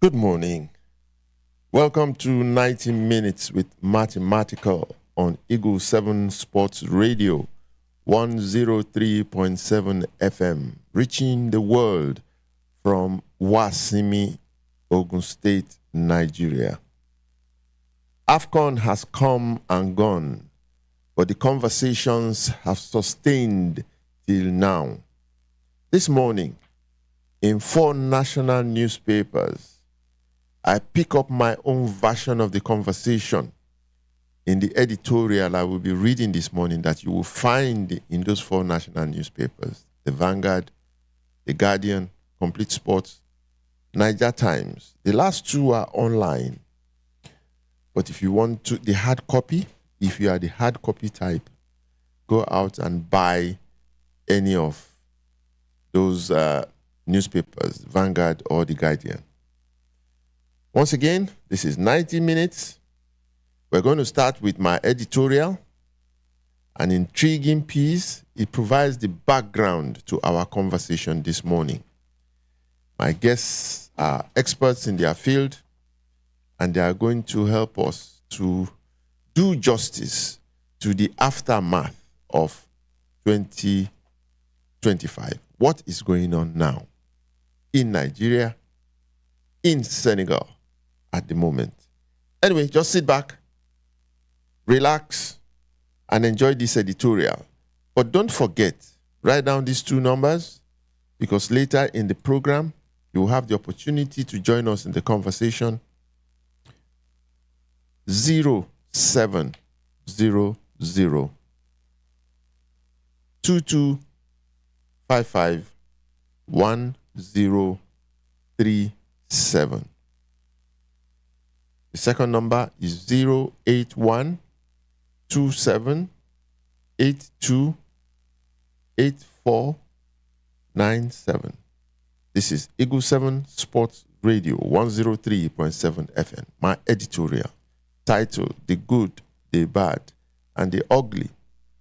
Good morning. Welcome to 90 Minutes with Mathematical on Eagle 7 Sports Radio, 103.7 FM, reaching the world from Wasimi, Ogun State, Nigeria. AFCON has come and gone, but the conversations have sustained till now. This morning, in 4 national newspapers, I pick up my own version of the conversation in the editorial I will be reading this morning that you will find in those 4 national newspapers: the Vanguard, the Guardian, Complete Sports, Niger Times. The last 2 are online. But if you want the hard copy, if you are the hard copy type, go out and buy any of those newspapers, Vanguard or the Guardian. Once again, this is 90 minutes. We're going to start with my editorial, an intriguing piece. It provides the background to our conversation this morning. My guests are experts in their field, and they are going to help us to do justice to the aftermath of 2025. What is going on now in Nigeria, in Senegal at the moment? Anyway, just sit back, relax, and enjoy this editorial. But don't forget, write down these 2 numbers, because later in the program, you will have the opportunity to join us in the conversation. 0700 2255 1037. The second number is 081 27 82 8497. This is Eagle 7 Sports Radio, 103.7 FM. My editorial, titled The Good, the Bad, and the Ugly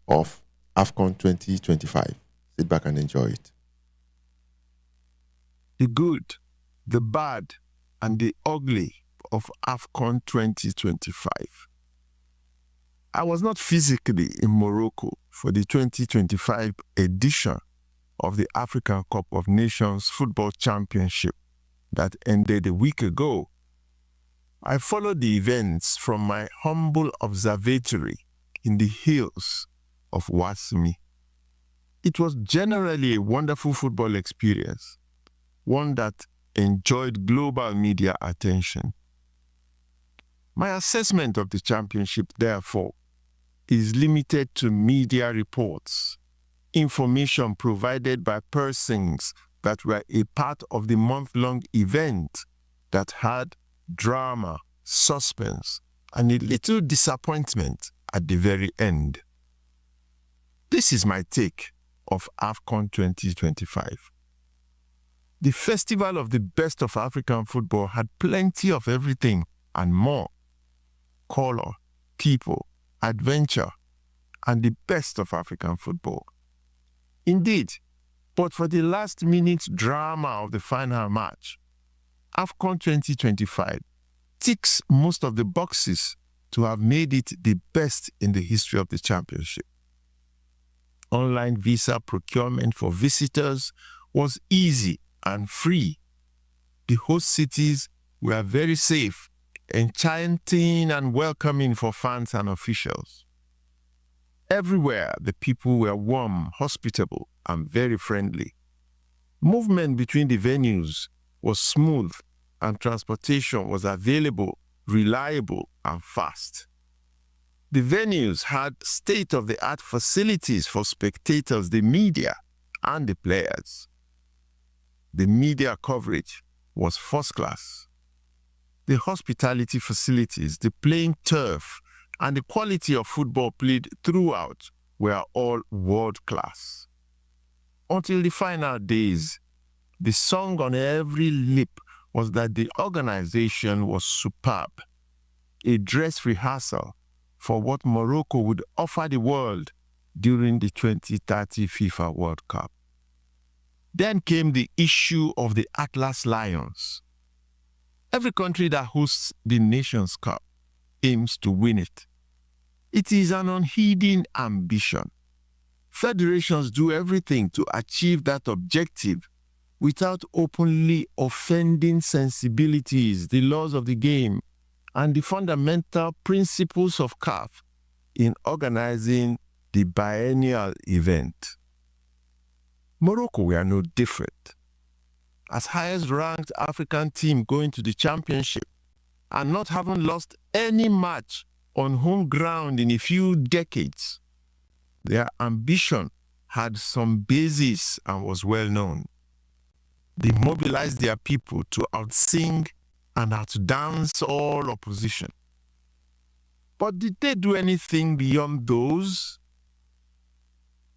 of AFCON 2025. Sit back and enjoy it. The good, the bad, and the ugly of AFCON 2025. I was not physically in Morocco for the 2025 edition of the African Cup of Nations Football Championship that ended a week ago. I followed the events from my humble observatory in the hills of Wasimi. It was generally a wonderful football experience, one that enjoyed global media attention. My assessment of the championship, therefore, is limited to media reports, information provided by persons that were a part of the month-long event that had drama, suspense, and a little disappointment at the very end. This is my take of AFCON 2025. The festival of the best of African football had plenty of everything and more: color, people, adventure, and the best of African football. Indeed, but for the last-minute drama of the final match, AFCON 2025 ticks most of the boxes to have made it the best in the history of the championship. Online visa procurement for visitors was easy and free. The host cities were very safe, enchanting and welcoming for fans and officials. Everywhere, the people were warm, hospitable, and very friendly. Movement between the venues was smooth, and transportation was available, reliable, and fast. The venues had state-of-the-art facilities for spectators, the media, and the players. The media coverage was first class. The hospitality facilities, the playing turf, and the quality of football played throughout were all world-class. Until the final days, the song on every lip was that the organization was superb, a dress rehearsal for what Morocco would offer the world during the 2030 FIFA World Cup. Then came the issue of the Atlas Lions. Every country that hosts the Nations Cup aims to win it. It is an unheeding ambition. Federations do everything to achieve that objective without openly offending sensibilities, the laws of the game, and the fundamental principles of CAF in organizing the biennial event. Morocco were no different. As highest-ranked African team going to the championship and not having lost any match on home ground in a few decades, their ambition had some basis and was well known. They mobilized their people to outsing and outdance all opposition. But did they do anything beyond those?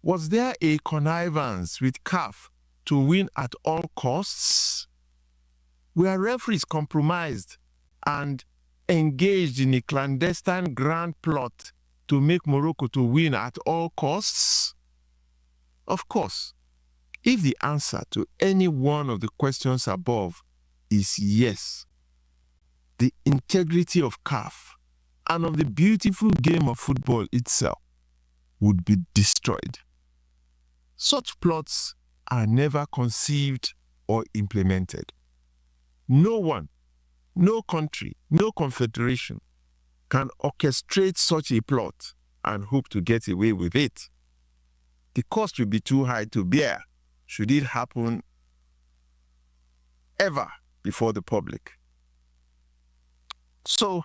Was there a connivance with CAF to win at all costs? Were referees compromised and engaged in a clandestine grand plot to make Morocco to win at all costs? Of course, if the answer to any one of the questions above is yes, the integrity of CAF and of the beautiful game of football itself would be destroyed. Such plots are never conceived or implemented. No one, no country, no confederation can orchestrate such a plot and hope to get away with it. The cost will be too high to bear should it happen ever before the public. So,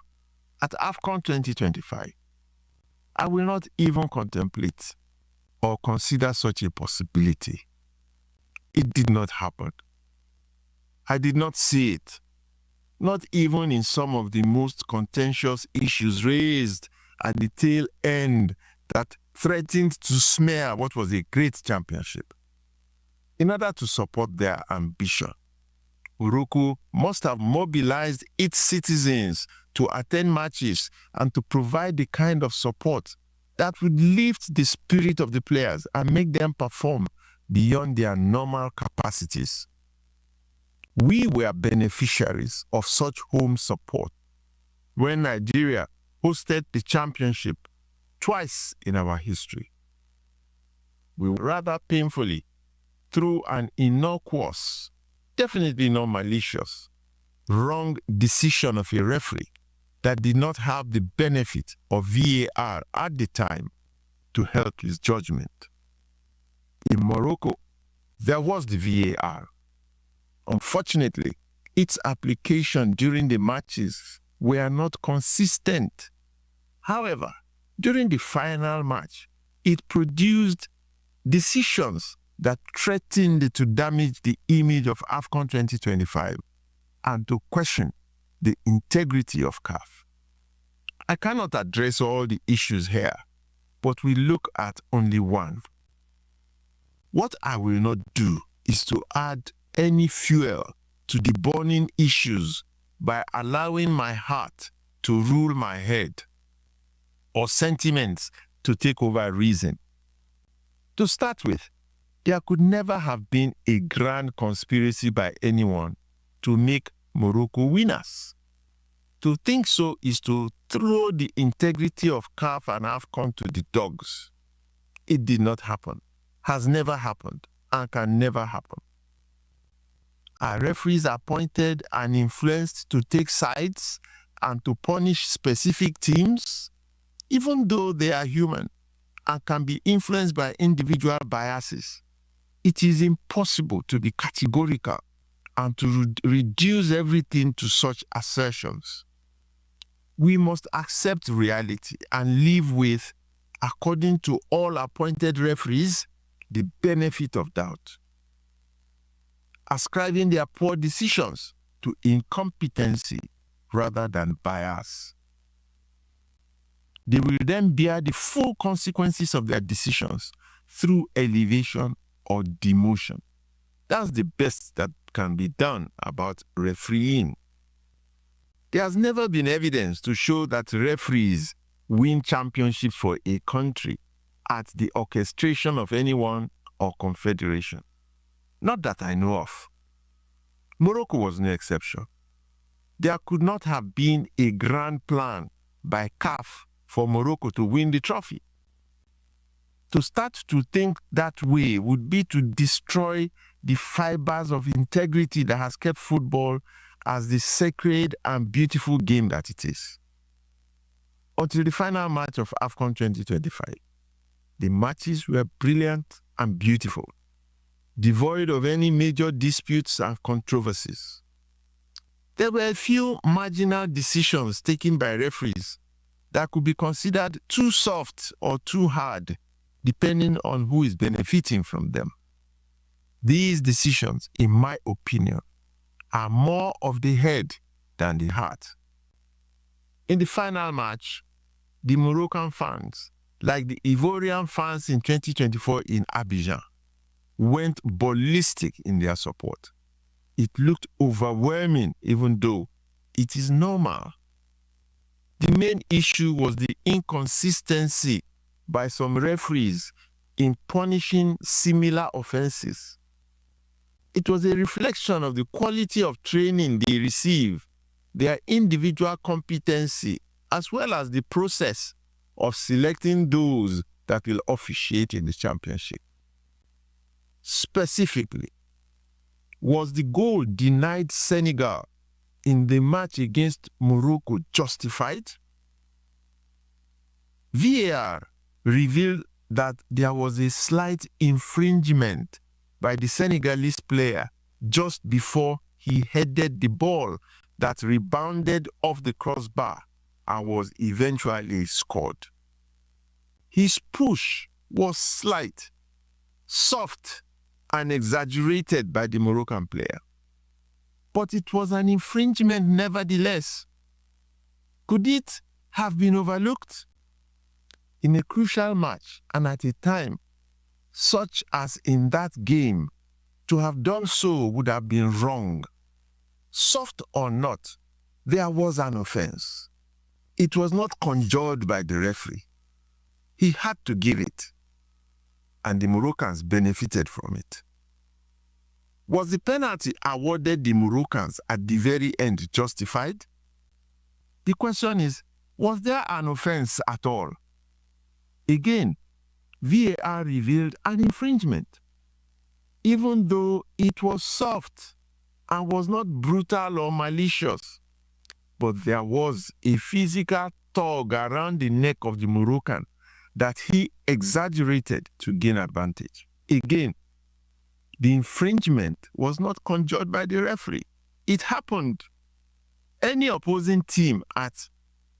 at AFCON 2025, I will not even contemplate or consider such a possibility. It did not happen. I did not see it, not even in some of the most contentious issues raised at the tail end that threatened to smear what was a great championship. In order to support their ambition, Morocco must have mobilized its citizens to attend matches and to provide the kind of support that would lift the spirit of the players and make them perform beyond their normal capacities. We were beneficiaries of such home support when Nigeria hosted the championship twice in our history. We rather painfully, through an innocuous, definitely not malicious, wrong decision of a referee that did not have the benefit of VAR at the time to help his judgment. In Morocco, there was the VAR. Unfortunately, its application during the matches were not consistent. However, during the final match, it produced decisions that threatened to damage the image of AFCON 2025 and to question the integrity of CAF. I cannot address all the issues here, but we look at only one. What I will not do is to add any fuel to the burning issues by allowing my heart to rule my head or sentiments to take over reason. To start with, there could never have been a grand conspiracy by anyone to make Morocco winners. To think so is to throw the integrity of CAF and AFCON to the dogs. It did not happen, has never happened, and can never happen. Our referees are appointed and influenced to take sides and to punish specific teams, even though they are human and can be influenced by individual biases. It is impossible to be categorical and to reduce everything to such assertions. We must accept reality and live with, according to all appointed referees, the benefit of doubt, ascribing their poor decisions to incompetency rather than bias. They will then bear the full consequences of their decisions through elevation or demotion. That's the best that can be done about refereeing. There has never been evidence to show that referees win championships for a country at the orchestration of anyone or confederation. Not that I know of. Morocco was no exception. there could not have been a grand plan by CAF for Morocco to win the trophy. To start to think that way would be to destroy the fibers of integrity that has kept football as the sacred and beautiful game that it is. Until the final match of AFCON 2025, the matches were brilliant and beautiful, devoid of any major disputes and controversies. There were a few marginal decisions taken by referees that could be considered too soft or too hard, depending on who is benefiting from them. These decisions, in my opinion, are more of the head than the heart. In the final match, the Moroccan fans, like the Ivorian fans in 2024 in Abidjan, went ballistic in their support. It looked overwhelming, even though it is normal. The main issue was the inconsistency by some referees in punishing similar offenses. It was a reflection of the quality of training they receive, their individual competency, as well as the process of selecting those that will officiate in the championship. Specifically, was the goal denied Senegal in the match against Morocco justified? VAR revealed that there was a slight infringement by the Senegalese player just before he headed the ball that rebounded off the crossbar and was eventually scored. His push was slight, soft, and exaggerated by the Moroccan player. But it was an infringement nevertheless. Could it have been overlooked? In a crucial match and at a time such as in that game, to have done so would have been wrong. Soft or not, there was an offense. It was not conjured by the referee. He had to give it, and the Moroccans benefited from it. Was the penalty awarded the Moroccans at the very end justified? The question is, was there an offense at all? Again, VAR revealed an infringement, even though it was soft and was not brutal or malicious. But there was a physical tug around the neck of the Moroccan that he exaggerated to gain advantage. Again, the infringement was not conjured by the referee. It happened. Any opposing team at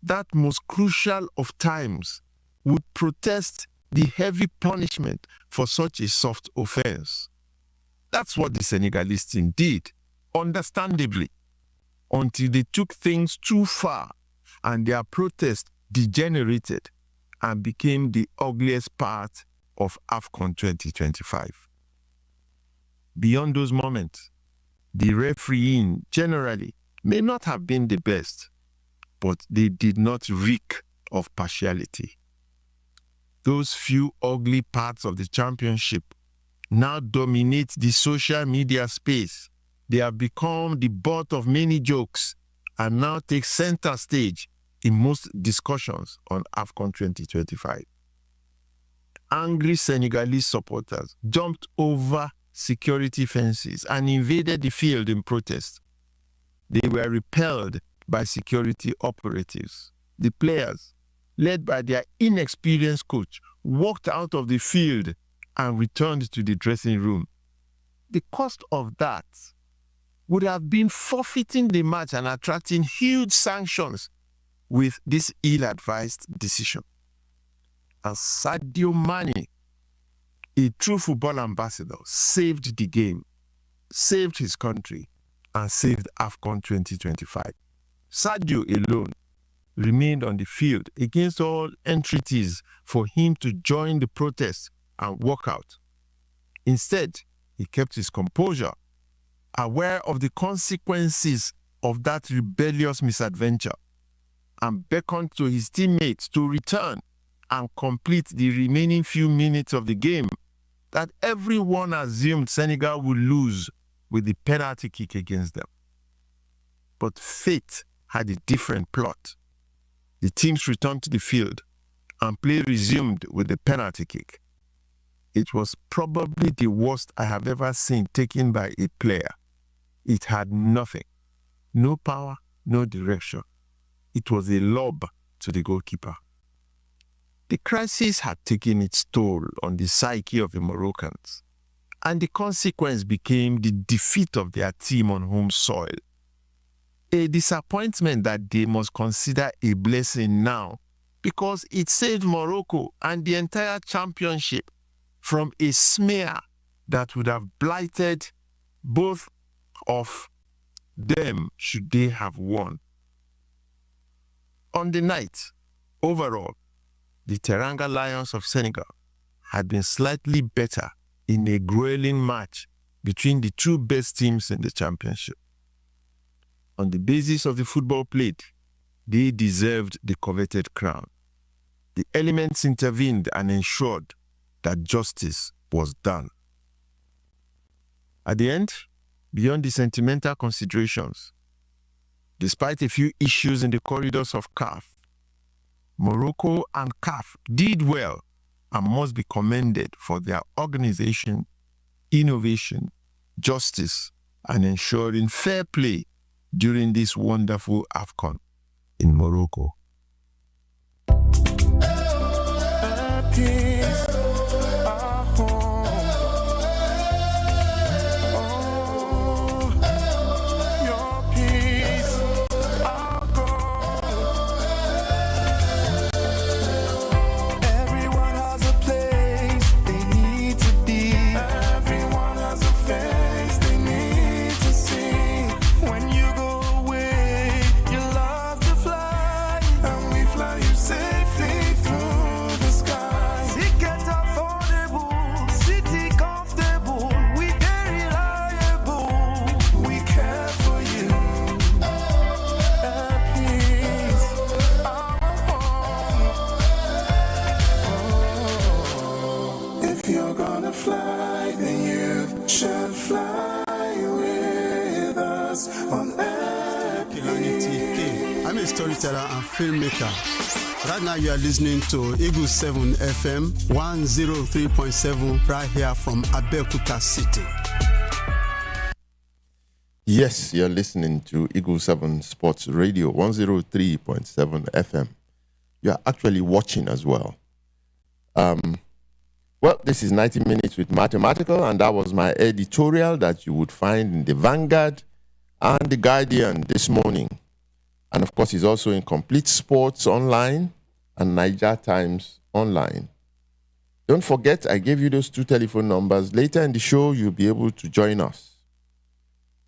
that most crucial of times would protest the heavy punishment for such a soft offense. That's what the Senegalese team did, understandably, until they took things too far and their protest degenerated and became the ugliest part of AFCON 2025. Beyond those moments, the refereeing generally may not have been the best, but they did not reek of partiality. Those few ugly parts of the championship now dominate the social media space. They have become the butt of many jokes and now take center stage in most discussions on AFCON 2025. Angry Senegalese supporters jumped over security fences and invaded the field in protest. They were repelled by security operatives. The players, led by their inexperienced coach, walked out of the field and returned to the dressing room. The cost of that would have been forfeiting the match and attracting huge sanctions with this ill-advised decision. And Sadio Mane, a true football ambassador, saved the game, saved his country, and saved AFCON 2025. Sadio alone remained on the field against all entreaties for him to join the protest and walk out. Instead, he kept his composure, aware of the consequences of that rebellious misadventure, and beckoned to his teammates to return and complete the remaining few minutes of the game that everyone assumed Senegal would lose with the penalty kick against them. but fate had a different plot. The teams returned to the field and play resumed with the penalty kick. It was probably the worst I have ever seen taken by a player. It had nothing. No power, no direction. It was a lob to the goalkeeper. The crisis had taken its toll on the psyche of the Moroccans, and the consequence became the defeat of their team on home soil. A disappointment that they must consider a blessing now, because it saved Morocco and the entire championship from a smear that would have blighted both of them should they have won. On the night, overall, the Teranga Lions of Senegal had been slightly better in a grueling match between the two best teams in the championship. On the basis of the football played, they deserved the coveted crown. The elements intervened and ensured that justice was done. At the end, beyond the sentimental considerations, despite a few issues in the corridors of CAF, Morocco and CAF did well and must be commended for their organization, innovation, justice, and ensuring fair play during this wonderful AFCON in Morocco. Storyteller and filmmaker. Right now you are listening to Eagle 7 FM 103.7 right here from Abeokuta City. Yes, you're listening to Eagle 7 Sports Radio 103.7 FM. You're actually watching as well. Well, this is 90 Minutes with Mathematical, and that was my editorial that you would find in the Vanguard and the Guardian this morning. And of course, it's also in Complete Sports Online and Niger Times Online. Don't forget, I gave you those two telephone numbers. Later in the show, you'll be able to join us.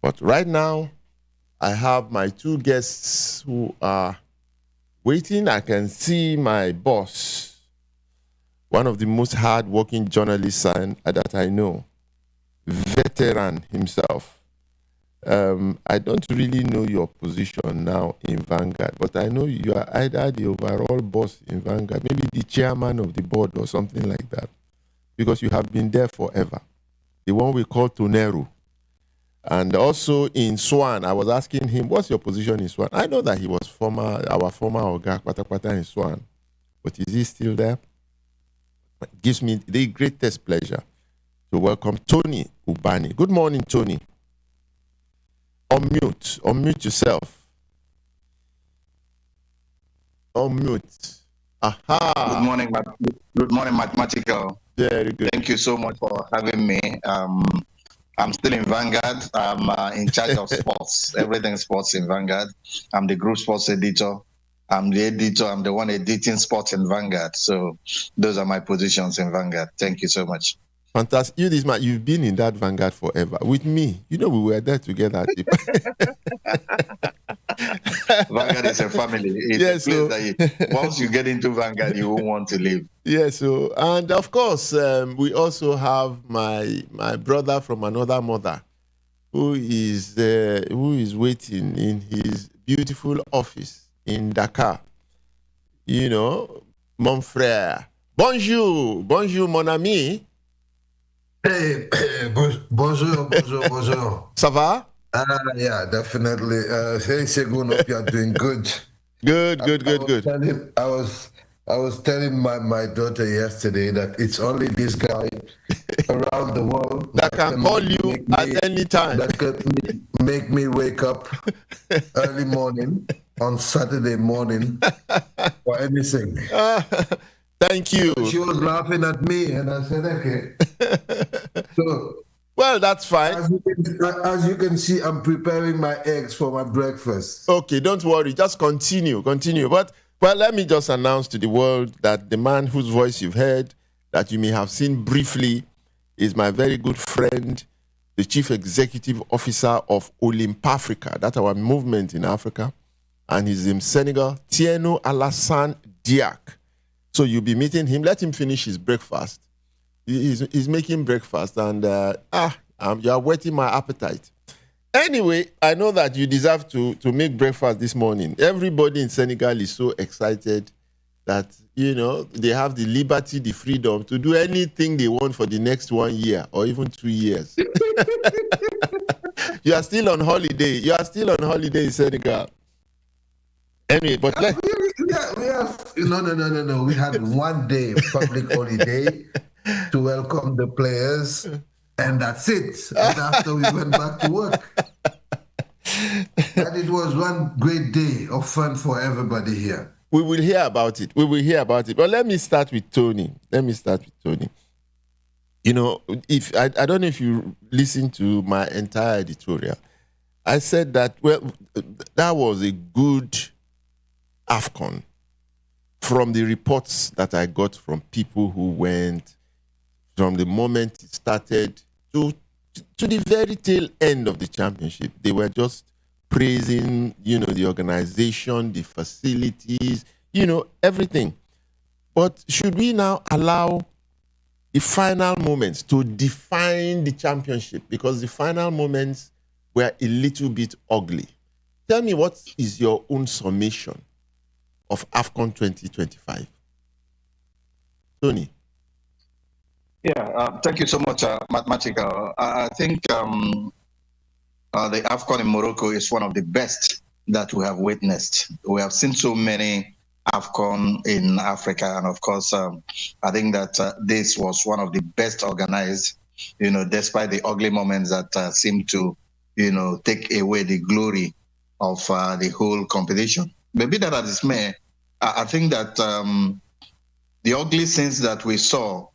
But right now, I have my two guests who are waiting. I can see my boss, one of the most hard-working journalists that I know, veteran himself. I don't really know your position now in Vanguard, but I know you are either the overall boss in Vanguard, maybe the chairman of the board or something like that, because you have been there forever. The one we call Toneru. And also in Swan, I was asking him, what's your position in Swan? I know that he was our former Oga Patapata in Swan, but is he still there? It gives me the greatest pleasure to welcome Tony Ubani. Good morning, Tony. Unmute yourself. Unmute. Aha. Good morning, Mathematical. Very good. Thank you so much for having me. I'm still in Vanguard. I'm in charge of sports, everything sports in Vanguard. I'm the group sports editor. I'm the editor. I'm the one editing sports in Vanguard. So those are my positions in Vanguard. Thank you so much. Fantastic. You've been in that Vanguard forever. With me, we were there together. Vanguard is a family. It's a place that once you get into Vanguard, you won't want to leave. Yes, and of course, we also have my brother from another mother, who is waiting in his beautiful office in Dakar. Mon frère. Bonjour, mon ami. Hey, bonjour. Ça va? Yeah, definitely. Hey, Segun, hope you're doing good. Good, good, good, good. I was telling my daughter yesterday that it's only this guy around the world That can call you at any time. that could make me wake up early morning on Saturday morning or anything. Thank you. She was laughing at me, and I said, "Okay." So, well, that's fine. As you can see, I'm preparing my eggs for my breakfast. Okay, don't worry. Just continue. But, well, let me just announce to the world that the man whose voice you've heard, that you may have seen briefly, is my very good friend, the Chief Executive Officer of OlympAfrica. That's our movement in Africa. And he's in Senegal, Thierno Alassane Diack. So you'll be meeting him. Let him finish his breakfast. He's making breakfast, and you are whetting my appetite. Anyway, I know that you deserve to make breakfast this morning. Everybody in Senegal is so excited that, they have the liberty, the freedom to do anything they want for the next 1 year or even 2 years. You are still on holiday. In Senegal. Anyway, but we have no. We had 1 day public holiday to welcome the players, and that's it. And after we went back to work. And it was one great day of fun for everybody here. We will hear about it. But let me start with Tony. If I don't know if you listened to my entire editorial, I said that, that was a good AFCON from the reports that I got from people who went from the moment it started to the very tail end of the championship. They were just praising, the organization, the facilities, everything. But should we now allow the final moments to define the championship? Because the final moments were a little bit ugly. Tell me, what is your own summation of AFCON 2025? Tony. Yeah, thank you so much, Mathematical. I think the AFCON in Morocco is one of the best that we have witnessed. We have seen so many AFCON in Africa, and of course, I think that this was one of the best organized, despite the ugly moments that seem to, take away the glory of the whole competition. Maybe that as it may, I think that the ugly scenes that we saw,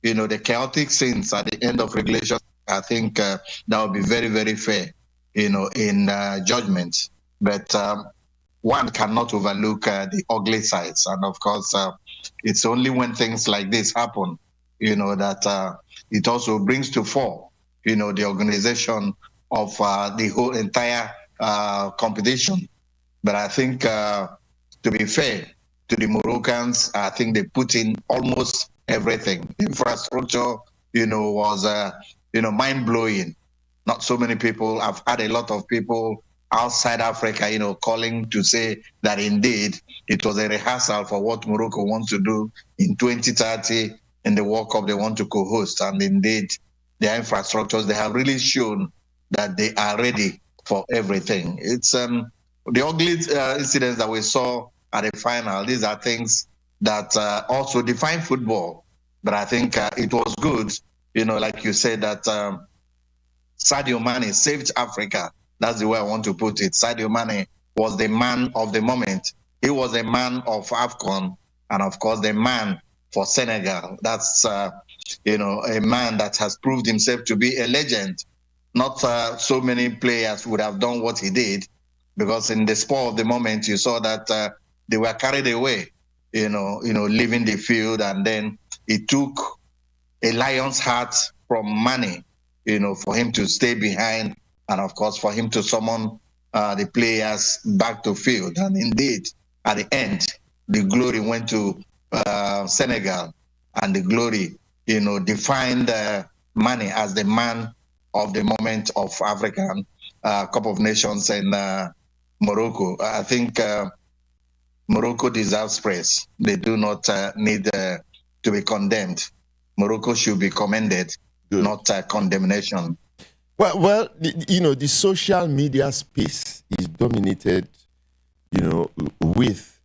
the chaotic scenes at the end of regulation, I think that would be very, very fair, in judgment. But one cannot overlook the ugly sides. And of course, it's only when things like this happen, that it also brings to fore, the organization of the whole entire competition. But I think, to be fair to the Moroccans, I think they put in almost everything. Infrastructure, was, mind-blowing. Not so many people. I've had a lot of people outside Africa, calling to say that indeed it was a rehearsal for what Morocco wants to do in 2030 in the World Cup they want to co-host. And indeed, their infrastructures, they have really shown that they are ready for everything. It's the ugly incidents that we saw at the final. These are things that also define football. But I think it was good, like you said, that Sadio Mane saved Africa. That's the way I want to put it. Sadio Mane was the man of the moment. He was a man of AFCON, and of course the man for Senegal. That's, a man that has proved himself to be a legend. Not so many players would have done what he did, because in the spur of the moment, you saw that they were carried away, leaving the field, and then it took a lion's heart from Mane, for him to stay behind, and of course for him to summon the players back to field. And indeed, at the end, the glory went to Senegal, and the glory, defined Mane as the man of the moment of African Cup of Nations in Morocco. I think Morocco deserves praise. They do not need to be condemned. Morocco should be commended, not condemnation. Well, the social media space is dominated, with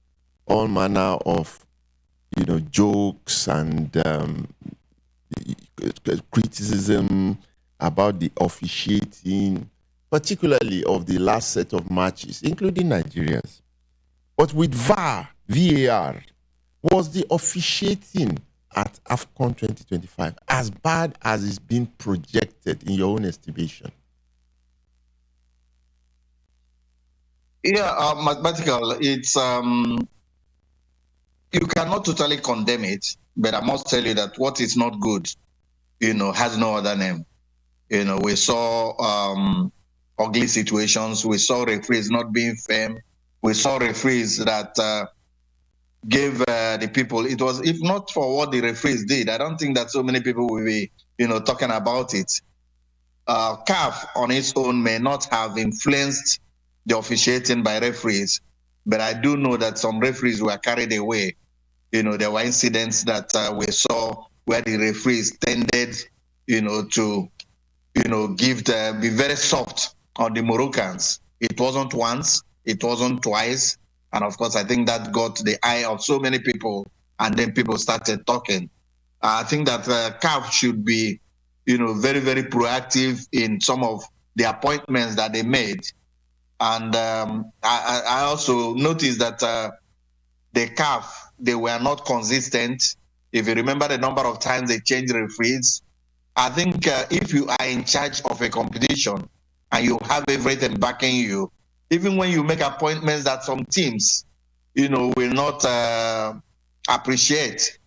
all manner of, jokes and criticism about the officiating, particularly of the last set of matches, including Nigerians. But with VAR, was the officiating at AFCON 2025 as bad as it's been projected in your own estimation? Yeah, mathematical. It's you cannot totally condemn it, but I must tell you that what is not good, has no other name. We saw ugly situations. We saw referees not being firm. We saw referees that gave the people. It was, if not for what the referees did, I don't think that so many people will be, talking about it. CAF on its own may not have influenced the officiating by referees, but I do know that some referees were carried away. There were incidents that we saw where the referees tended, to, be very soft on the Moroccans. It wasn't once, it wasn't twice. And of course, I think that got the eye of so many people, and then people started talking. I think that CAF should be, very, very proactive in some of the appointments that they made. And I also noticed that the CAF, they were not consistent. If you remember the number of times they changed referees, I think if you are in charge of a competition and you have everything backing you, even when you make appointments that some teams, will not appreciate,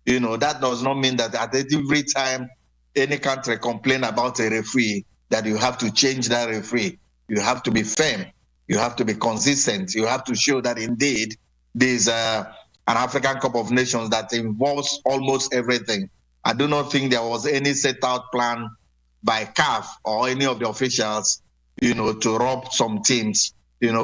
that does not mean that at every time any country complain about a referee, that you have to change that referee. You have to be firm. You have to be consistent. You have to show that indeed there's an African Cup of Nations that involves almost everything. I do not think there was any set out plan by CAF or any of the officials, to rob some teams,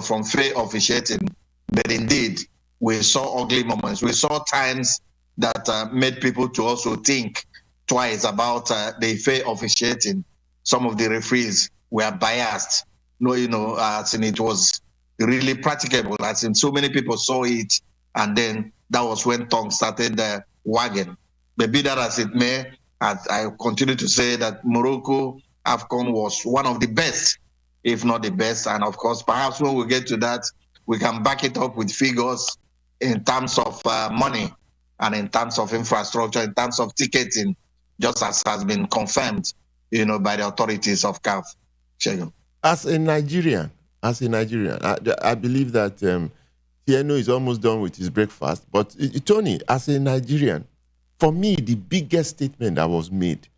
from fair officiating. But indeed, we saw ugly moments. We saw times that made people to also think twice about the fair officiating. Some of the referees were biased. As in it was really practicable, as in so many people saw it, and then that was when tongue started wagging. But be that as it may, I continue to say that Morocco AFCON was one of the best, if not the best. And of course, perhaps when we get to that, we can back it up with figures in terms of money and in terms of infrastructure, in terms of ticketing, just as has been confirmed, by the authorities of CAF. Shegun. As a Nigerian, I believe that Thierno is almost done with his breakfast. But Tony, as a Nigerian, for me, the biggest statement that was made,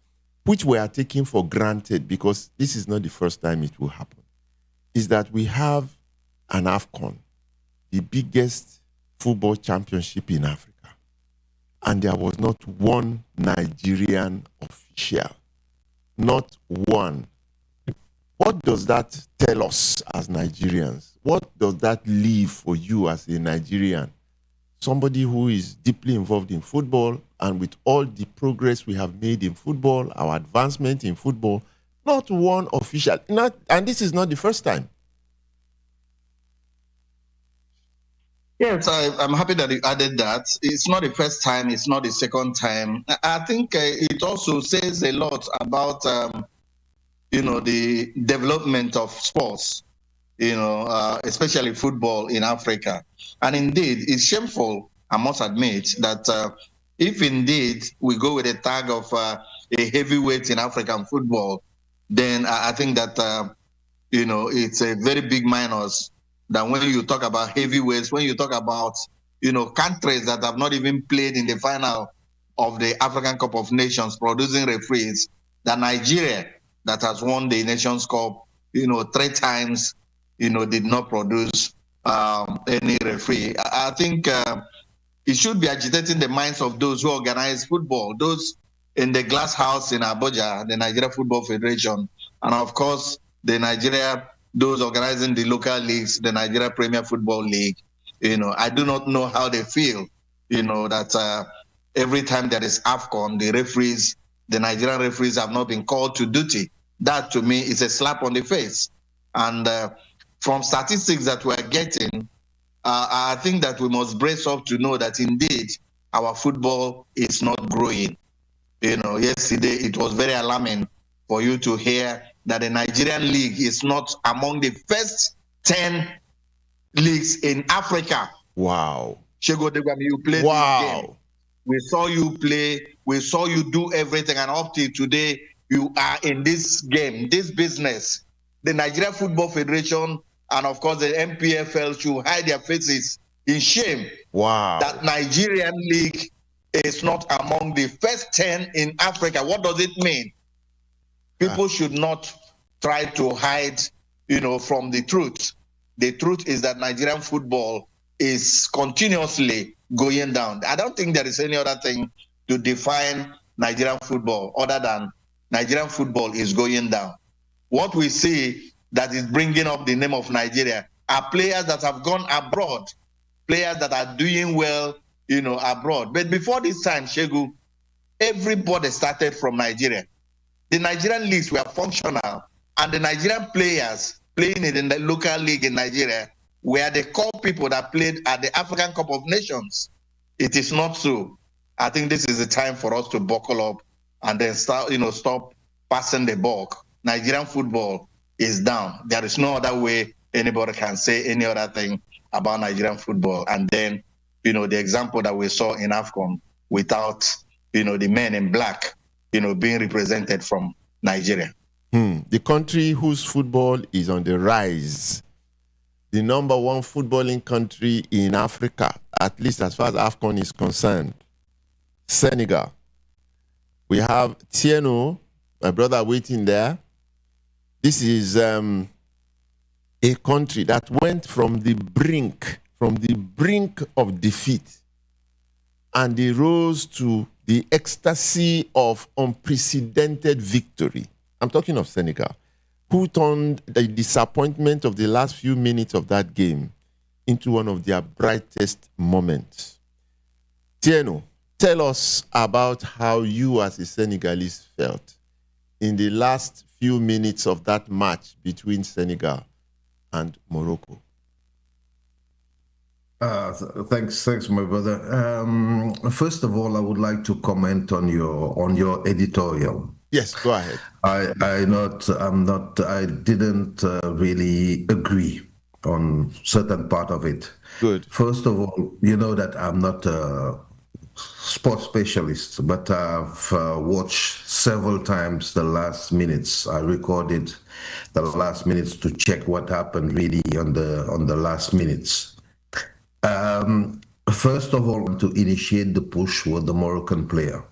which we are taking for granted because this is not the first time it will happen, is that we have an AFCON, the biggest football championship in Africa, and there was not one Nigerian official, not one. What does that tell us as Nigerians? What does that leave for you as a Nigerian? Somebody who is deeply involved in football, and with all the progress we have made in football, our advancement in football, not one official, and this is not the first time. Yes, I'm happy that you added that. It's not the first time, it's not the second time. I think it also says a lot about the development of sports, especially football in Africa. And indeed, it's shameful, I must admit, that if indeed we go with a tag of a heavyweight in African football, then I think that, it's a very big minus that when you talk about heavyweights, when you talk about, countries that have not even played in the final of the African Cup of Nations producing referees, that Nigeria, that has won the Nations Cup, 3 times, did not produce any referee. I think it should be agitating the minds of those who organize football, those in the glass house in Abuja, the Nigeria Football Federation, and of course, those organizing the local leagues, the Nigeria Premier Football League. I do not know how they feel, that every time there is AFCON, the Nigerian referees have not been called to duty. that to me is a slap on the face. And from statistics that we're getting, I think that we must brace up to know that indeed our football is not growing. Yesterday it was very alarming for you to hear that the Nigerian league is not among the first 10 leagues in Africa. Wow. Shego Degwami, you played this game. We saw you play. We saw you do everything. And up till today, you are in this game, this business. The Nigeria Football Federation and, of course, the MPFL should hide their faces in shame. Wow. That Nigerian league is not among the first 10 in Africa. What does it mean? People should not try to hide, from the truth. The truth is that Nigerian football is continuously going down. I don't think there is any other thing to define Nigerian football other than Nigerian football is going down. What we see that is bringing up the name of Nigeria are players that have gone abroad, players that are doing well, abroad. But before this time, Shegu, everybody started from Nigeria. The Nigerian leagues were functional, and the Nigerian players playing in the local league in Nigeria were the core people that played at the African Cup of Nations. It is not so. I think this is the time for us to buckle up and then stop passing the buck. Nigerian football is down. There is no other way anybody can say any other thing about Nigerian football. And then, the example that we saw in AFCON without, the men in black, being represented from Nigeria. The country whose football is on the rise, the number one footballing country in Africa, at least as far as AFCON is concerned, Senegal. We have Thierno, my brother, waiting there. This is a country that went from the brink of defeat, and they rose to the ecstasy of unprecedented victory. I'm talking of Senegal, who turned the disappointment of the last few minutes of that game into one of their brightest moments. Thierno, tell us about how you as a Senegalese felt in the last few minutes of that match between Senegal and Morocco. Thanks, my brother. First of all, I would like to comment on your editorial. Yes, go ahead. I didn't really agree on certain part of it. Good. First of all, you know that I'm not a sports specialist, but I've watched several times the last minutes. I recorded the last minutes to check what happened really on the last minutes. First of all, to initiate the push was the Moroccan player.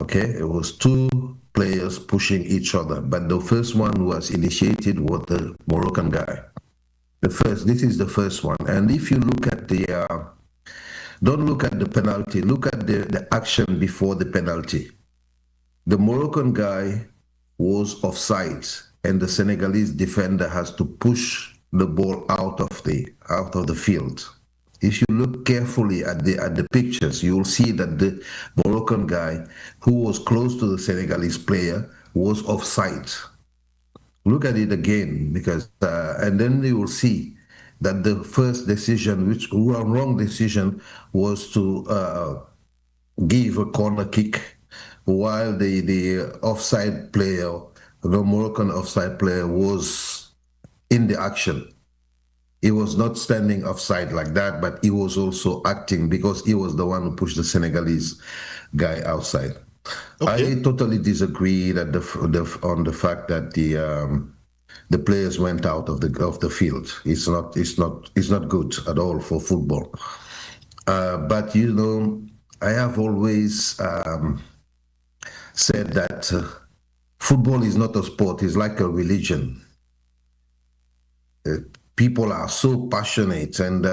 Okay, it was two players pushing each other, but the first one who was initiated was the Moroccan guy. This is the first one. And if you look at don't look at the penalty, look at the action before the penalty. The Moroccan guy was offside, and the Senegalese defender has to push the ball out of the field. If you look carefully at the pictures, you will see that the Moroccan guy who was close to the Senegalese player was offside. Look at it again, because and then you will see that the first decision, which wrong decision, was to give a corner kick, while the offside player, the Moroccan offside player, was in the action. He was not standing offside like that, but he was also acting because he was the one who pushed the Senegalese guy outside. Okay. I totally disagree that on the fact that the players went out of the field. It's not good at all for football. But I have always said that football is not a sport. It's like a religion. People are so passionate, and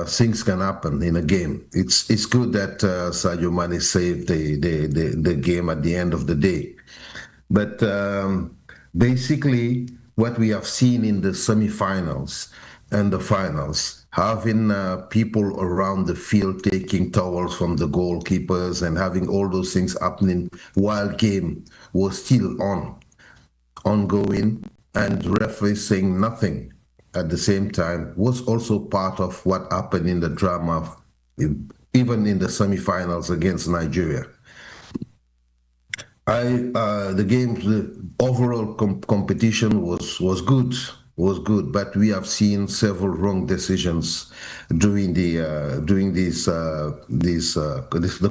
things can happen in a game. It's good that Sadio Mane saved the game at the end of the day. But basically, what we have seen in the semifinals and the finals, having people around the field taking towels from the goalkeepers and having all those things happening while game was still ongoing, and referees saying nothing at the same time was also part of what happened in the drama, even in the semifinals against Nigeria. The overall competition was good, but we have seen several wrong decisions during the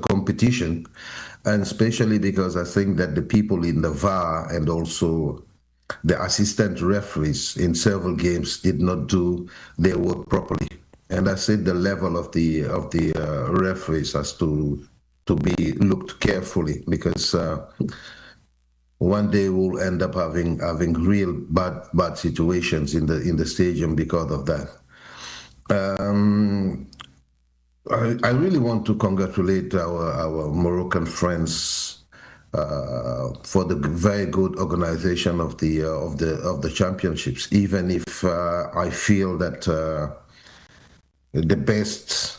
competition, and especially because I think that the people in the VAR and also the assistant referees in several games did not do their work properly. And I said the level of the referees has to be looked carefully, because one day we'll end up having real bad situations in the stadium because of that. I really want to congratulate our Moroccan friends for the very good organization of the championships. Even if I feel that the best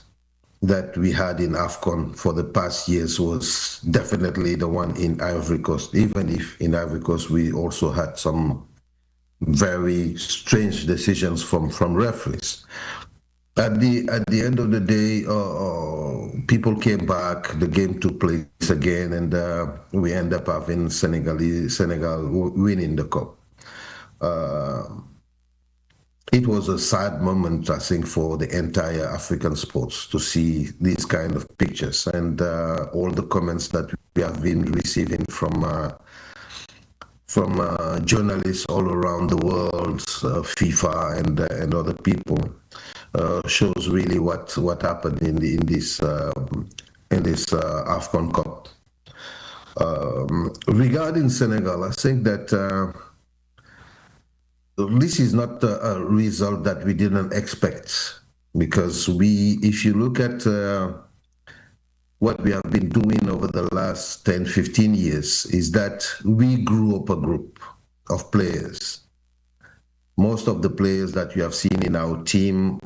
that we had in AFCON for the past years was definitely the one in Ivory Coast, even if in Ivory Coast we also had some very strange decisions from referees. At the end of the day, people came back, the game took place again, and we end up having Senegal winning the cup. It was a sad moment, I think, for the entire African sports to see these kind of pictures, and all the comments that we have been receiving from journalists all around the world, FIFA and other people, shows really what happened in this AFCON Cup. Regarding Senegal, I think that this is not a result that we didn't expect, because if you look at what we have been doing over the last 10, 15 years, is that we grew up a group of players. Most of the players that you have seen in our team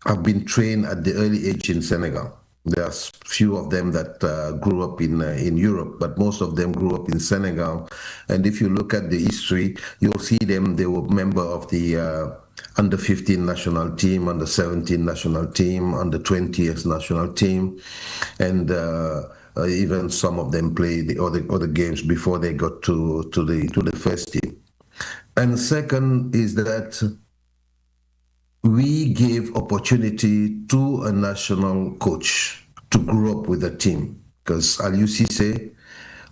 have been trained at the early age in Senegal. There are few of them that grew up in Europe, but most of them grew up in Senegal. And if you look at the history, you'll see them. They were member of the under 15 national team, under 17 national team, under 20th national team, and even some of them played the other games before they got to the first team. And second is that we gave opportunity to a national coach to grow up with a team, because Aliou Cissé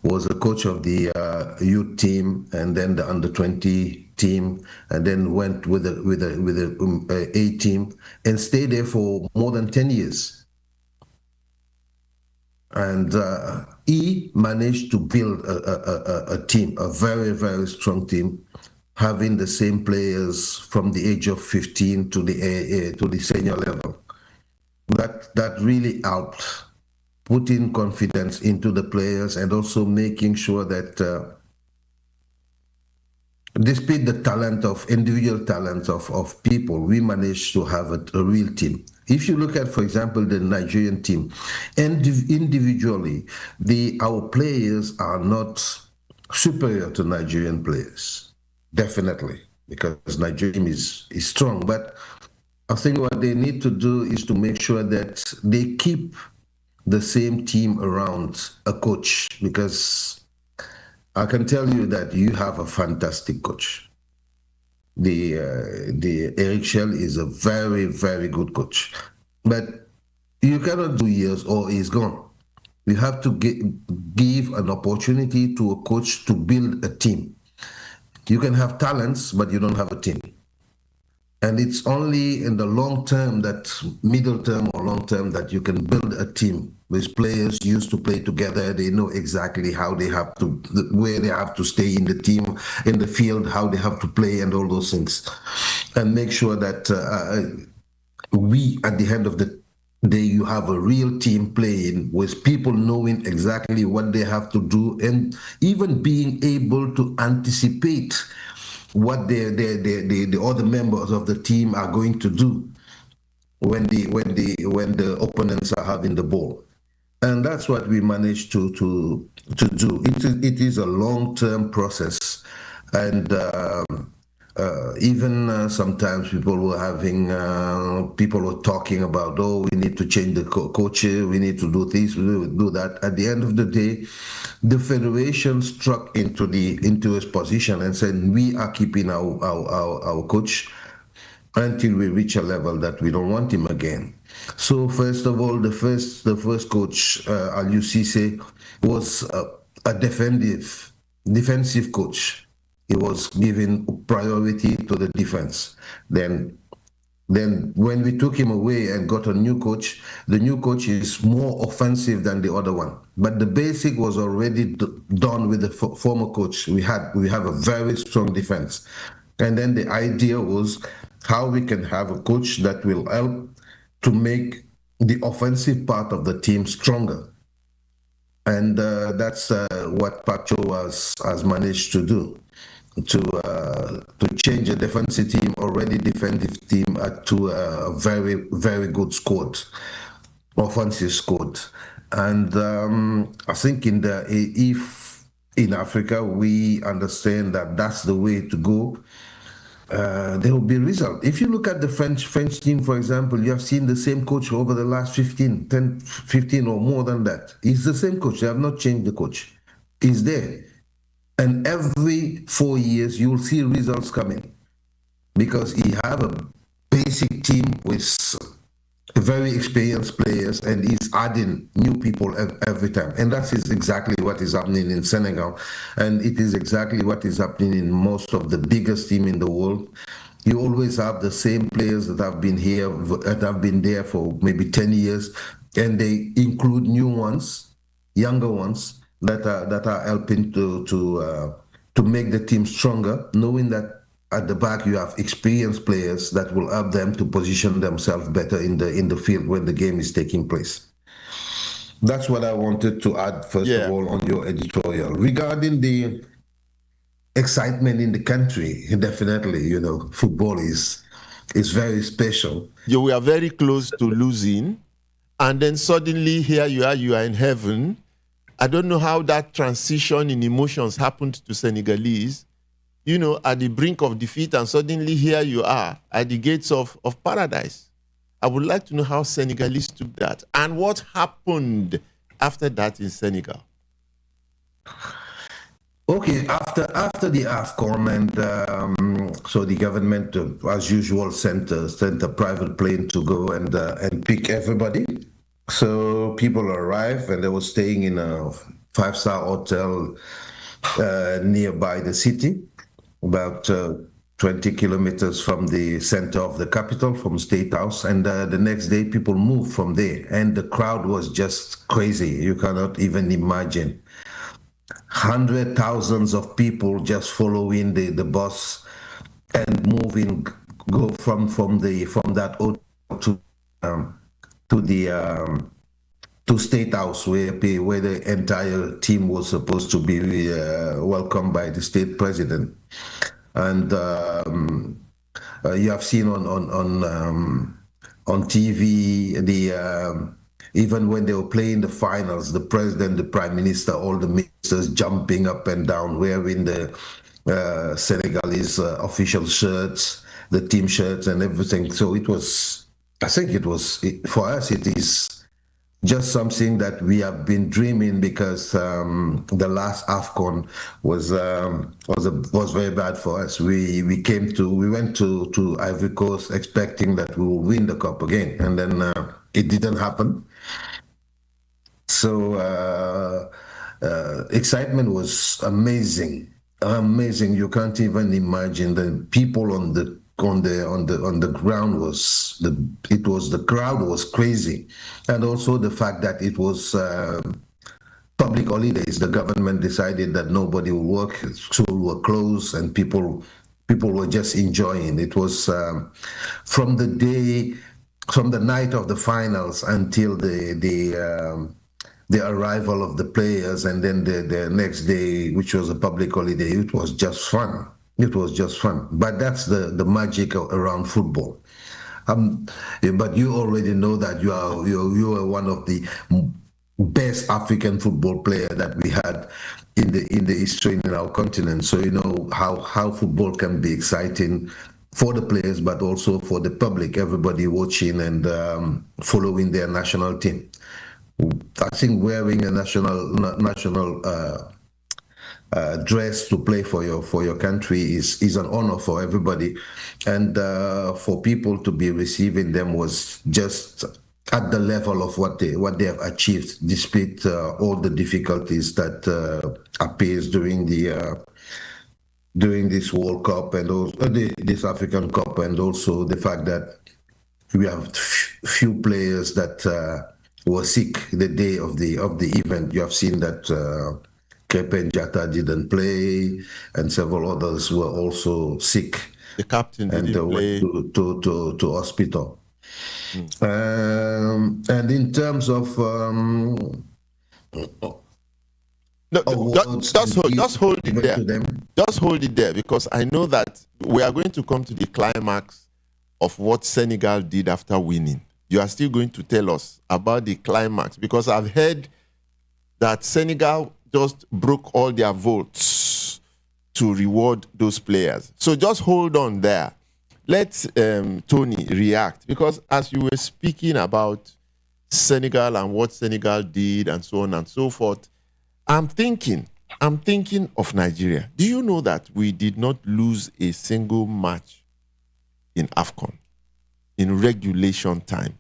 was a coach of the youth team and then the under 20 team, and then went with the A team and stayed there for more than 10 years. And he managed to build a team, a very, very strong team, having the same players from the age of 15 to the senior level. That really helped putting confidence into the players, and also making sure that despite the individual talent of people, we managed to have a real team. If you look at, for example, the Nigerian team, and individually, our players are not superior to Nigerian players. Definitely, because Nigeria is strong. But I think what they need to do is to make sure that they keep the same team around a coach, because I can tell you that you have a fantastic coach. The Eric Shell is a very, very good coach. But you cannot do years or he's gone. You have to give an opportunity to a coach to build a team. You can have talents, but you don't have a team. And it's only in the long term, middle term or long term, that you can build a team with players used to play together. They know exactly where they have to stay in the team, in the field, how they have to play, and all those things. And make sure that at the end of the day, you have a real team playing with people knowing exactly what they have to do, and even being able to anticipate what the other members of the team are going to do when the opponents are having the ball. And that's what we managed to do. It is a long-term process, and even sometimes people were talking about, oh, we need to change the coach, we need to do this, we need to do that. At the end of the day, the federation struck into its position and said, we are keeping our coach until we reach a level that we don't want him again. So first of all, the first coach, Aliou Cissé, was a defensive coach. He was giving priority to the defense. Then when we took him away and got a new coach, the new coach is more offensive than the other one. But the basic was already done with the former coach. We have a very strong defense. And then the idea was how we can have a coach that will help to make the offensive part of the team stronger. And that's what Pacho has managed to do, to change a defensive team, already defensive team, to a very, very good squad, offensive squad. And I think if in Africa we understand that that's the way to go, there will be results. If you look at the French team, for example, you have seen the same coach over the last 15 or more than that. It's the same coach. They have not changed the coach. He's there. And every 4 years, you will see results coming because he have a basic team with very experienced players, and he's adding new people every time. And that is exactly what is happening in Senegal. And it is exactly what is happening in most of the biggest team in the world. You always have the same players that have been here, that have been there for maybe 10 years, and they include new ones, younger ones, that are helping to make the team stronger, knowing that at the back you have experienced players that will help them to position themselves better in the field when the game is taking place. That's what I wanted to add first of all on your editorial. Regarding the excitement in the country, definitely, football is very special. We are very close to losing, and then suddenly here you are in heaven. I don't know how that transition in emotions happened to Senegalese, at the brink of defeat, and suddenly here you are at the gates of paradise. I would like to know how Senegalese took that and what happened after that in Senegal. Okay, after the AFCON, and so the government, as usual, sent a private plane to go and pick everybody. So people arrived, and they were staying in a 5-star hotel nearby the city, about 20 kilometers from the center of the capital, from State House. And the next day, people moved from there, and the crowd was just crazy. You cannot even imagine. Hundreds, thousands of people just following the bus and moving, go from that hotel to State House, where the entire team was supposed to be welcomed by the state president. And you have seen on TV even when they were playing the finals, the president, the prime minister, all the ministers jumping up and down, wearing the Senegalese official shirts, the team shirts and everything. So for us, it is just something that we have been dreaming, because the last AFCON was very bad for us. We went to Ivory Coast expecting that we will win the cup again, and then it didn't happen. So excitement was amazing. You can't even imagine. The people on the ground the crowd was crazy, and also the fact that it was public holidays. The government decided that nobody will work, schools were closed, and people were just enjoying. It was from the night of the finals until the arrival of the players, and then the next day, which was a public holiday. It was just fun. It was just fun. But that's the magic around football. But you already know that you are one of the best African football player that we had in the history in our continent. So you know how football can be exciting for the players, but also for the public, everybody watching and following their national team. I think wearing a national dress to play for your country is an honor for everybody, and for people to be receiving them was just at the level of what they have achieved, despite all the difficulties that appears during this World Cup and also this African Cup, and also the fact that we have few players that were sick the day of the event. You have seen that Krépin Diatta didn't play, and several others were also sick. The captain didn't play. Went to hospital. And in terms of just hold it there. Just hold it there, because I know that we are going to come to the climax of what Senegal did after winning. You are still going to tell us about the climax, because I've heard that Senegal just broke all their votes to reward those players. So just hold on there. Let Tony react, because as you were speaking about Senegal and what Senegal did and so on and so forth, I'm thinking of Nigeria. Do you know that we did not lose a single match in AFCON in regulation time?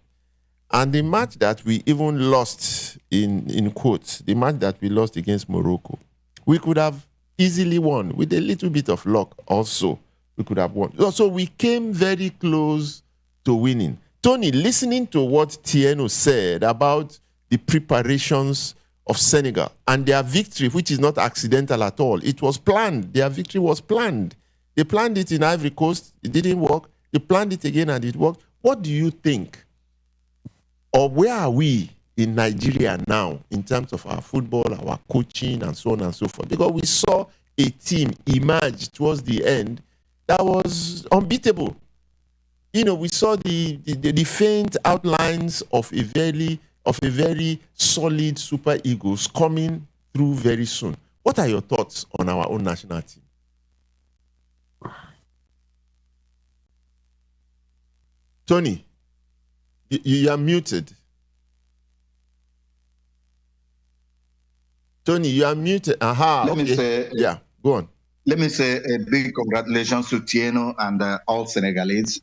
And the match that we even lost, in quotes, the match that we lost against Morocco, we could have easily won with a little bit of luck also. We could have won. So we came very close to winning. Tony, listening to what Thierno said about the preparations of Senegal and their victory, which is not accidental at all. It was planned. Their victory was planned. They planned it in Ivory Coast. It didn't work. They planned it again and it worked. What do you think? Or where are we in Nigeria now in terms of our football, our coaching, and so on and so forth? Because we saw a team emerge towards the end that was unbeatable. You know, we saw the faint outlines of a very solid Super Eagles coming through very soon. What are your thoughts on our own national team? Tony, you are muted. Tony, you are muted. Aha. Let me say, yeah, go on. Let me say a big congratulations to Thierno and all Senegalese.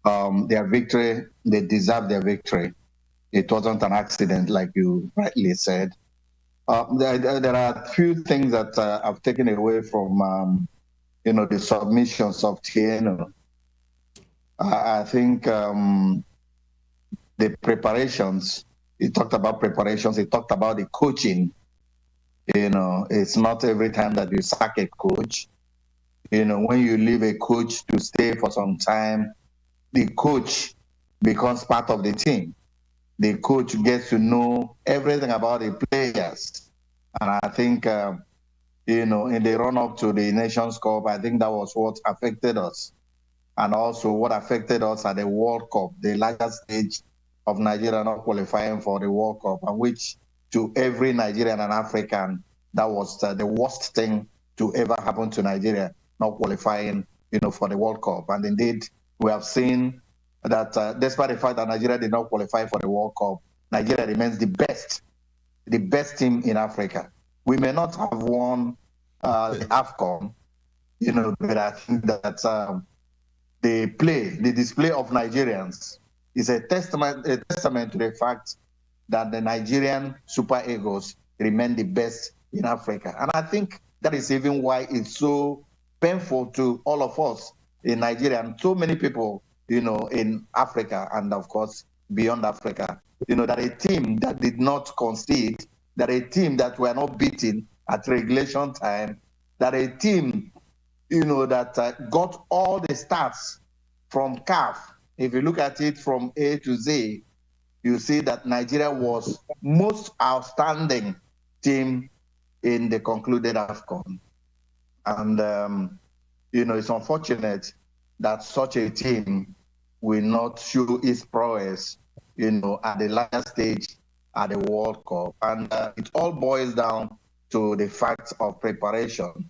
Their victory, they deserve their victory. It wasn't an accident, like you rightly said. There are a few things that I've taken away from, the submissions of Thierno. I think the preparations, he talked about preparations, he talked about the coaching. It's not every time that you sack a coach. When you leave a coach to stay for some time, the coach becomes part of the team. The coach gets to know everything about the players. And I think, in the run-up to the Nations Cup, I think that was what affected us. And also what affected us at the World Cup, the largest stage of Nigeria not qualifying for the World Cup, and which to every Nigerian and African, that was the worst thing to ever happen to Nigeria, not qualifying, for the World Cup. And indeed, we have seen that despite the fact that Nigeria did not qualify for the World Cup, Nigeria remains the best team in Africa. We may not have won the AFCON, but I think that the display of Nigerians is a testament to the fact that the Nigerian Super Eagles remain the best in Africa. And I think that is even why it's so painful to all of us in Nigeria and so many people, in Africa and of course beyond Africa, that a team that did not concede, that a team that were not beaten at regulation time, that a team, that got all the stats from CAF. If you look at it from A to Z, you see that Nigeria was most outstanding team in the concluded AFCON. And, it's unfortunate that such a team will not show its prowess, at the larger stage at the World Cup. And it all boils down to the fact of preparation.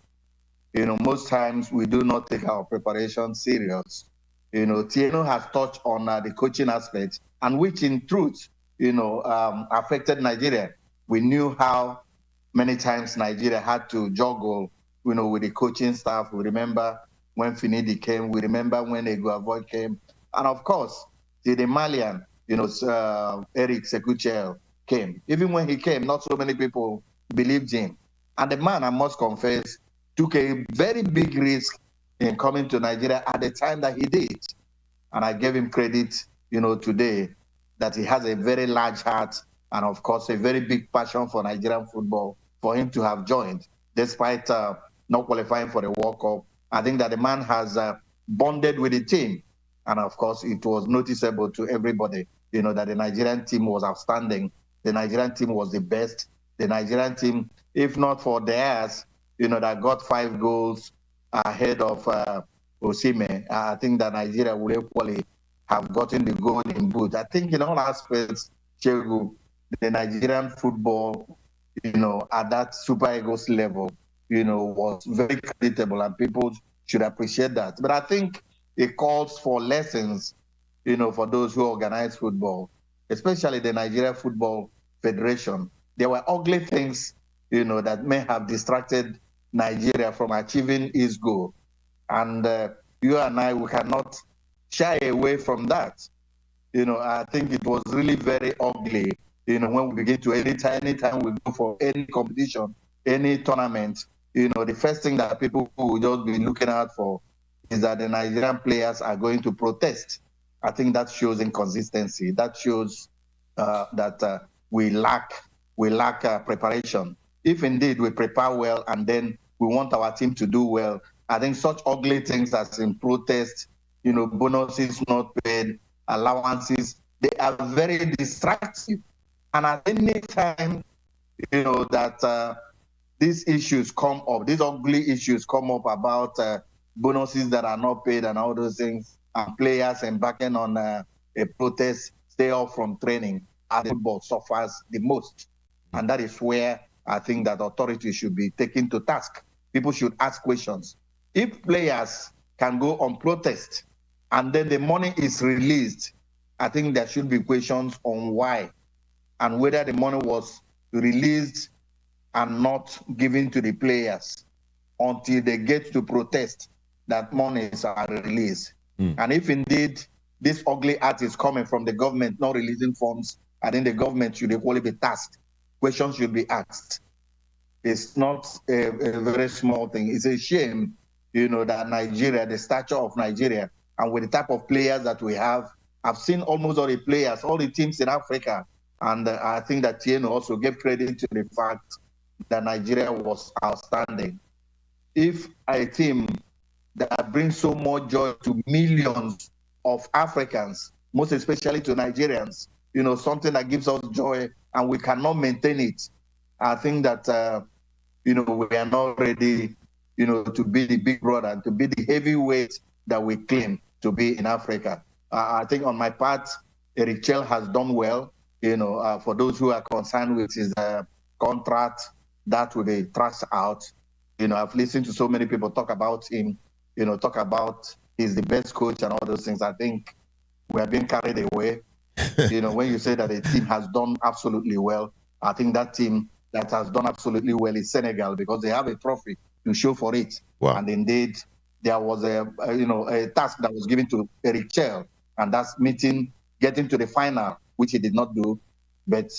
Most times we do not take our preparation serious. Thierno has touched on the coaching aspect, and which in truth, affected Nigeria. We knew how many times Nigeria had to juggle, with the coaching staff. We remember when Finidi came. We remember when Eguavoy came. And of course, the Malian, Eric Sekuchel came. Even when he came, not so many people believed him. And the man, I must confess, took a very big risk in coming to Nigeria at the time that he did. And I gave him credit, today, that he has a very large heart and, of course, a very big passion for Nigerian football for him to have joined, despite not qualifying for the World Cup. I think that the man has bonded with the team. And, of course, it was noticeable to everybody, that the Nigerian team was outstanding. The Nigerian team was the best. The Nigerian team, if not for theirs, that got 5 goals ahead of Osimhen, I think that Nigeria would equally have gotten the golden boot. I think in all aspects, Chegu, the Nigerian football, at that Super Eagles level, was very creditable, and people should appreciate that. But I think it calls for lessons, for those who organize football, especially the Nigeria Football Federation. There were ugly things, that may have distracted Nigeria from achieving its goal. And you and I, we cannot shy away from that. I think it was really very ugly, when we begin to, anytime we go for any competition, any tournament, the first thing that people will just be looking out for is that the Nigerian players are going to protest. I think that shows inconsistency. That shows that we lack preparation. If indeed we prepare well and then we want our team to do well, I think such ugly things as in protest, bonuses not paid, allowances, they are very distracting. And at any time, that these issues come up, these ugly issues come up about bonuses that are not paid and all those things, and players embarking on a protest, stay off from training, and the football suffers the most. And that is where I think that authorities should be taken to task. People should ask questions. If players can go on protest and then the money is released, I think there should be questions on why and whether the money was released and not given to the players until they get to protest that monies are released. And if indeed this ugly act is coming from the government not releasing funds, I think the government should equally be tasked. Questions should be asked. It's not a very small thing. It's a shame, that Nigeria, the stature of Nigeria, and with the type of players that we have, I've seen almost all the players, all the teams in Africa, and I think that Thierno also gave credit to the fact that Nigeria was outstanding. If a team that brings so much joy to millions of Africans, most especially to Nigerians, something that gives us joy and we cannot maintain it, I think that, we are not ready, to be the big brother and to be the heavyweight that we claim to be in Africa. I think on my part, Eric Chell has done well, for those who are concerned with his contract, that will be thrashed out. I've listened to so many people talk about him, talk about he's the best coach and all those things. I think we are being carried away. When you say that a team has done absolutely well, I think that team that has done absolutely well is Senegal, because they have a trophy to show for it. Wow. And indeed, there was a task that was given to Eric Chell, and that's getting to the final, which he did not do. But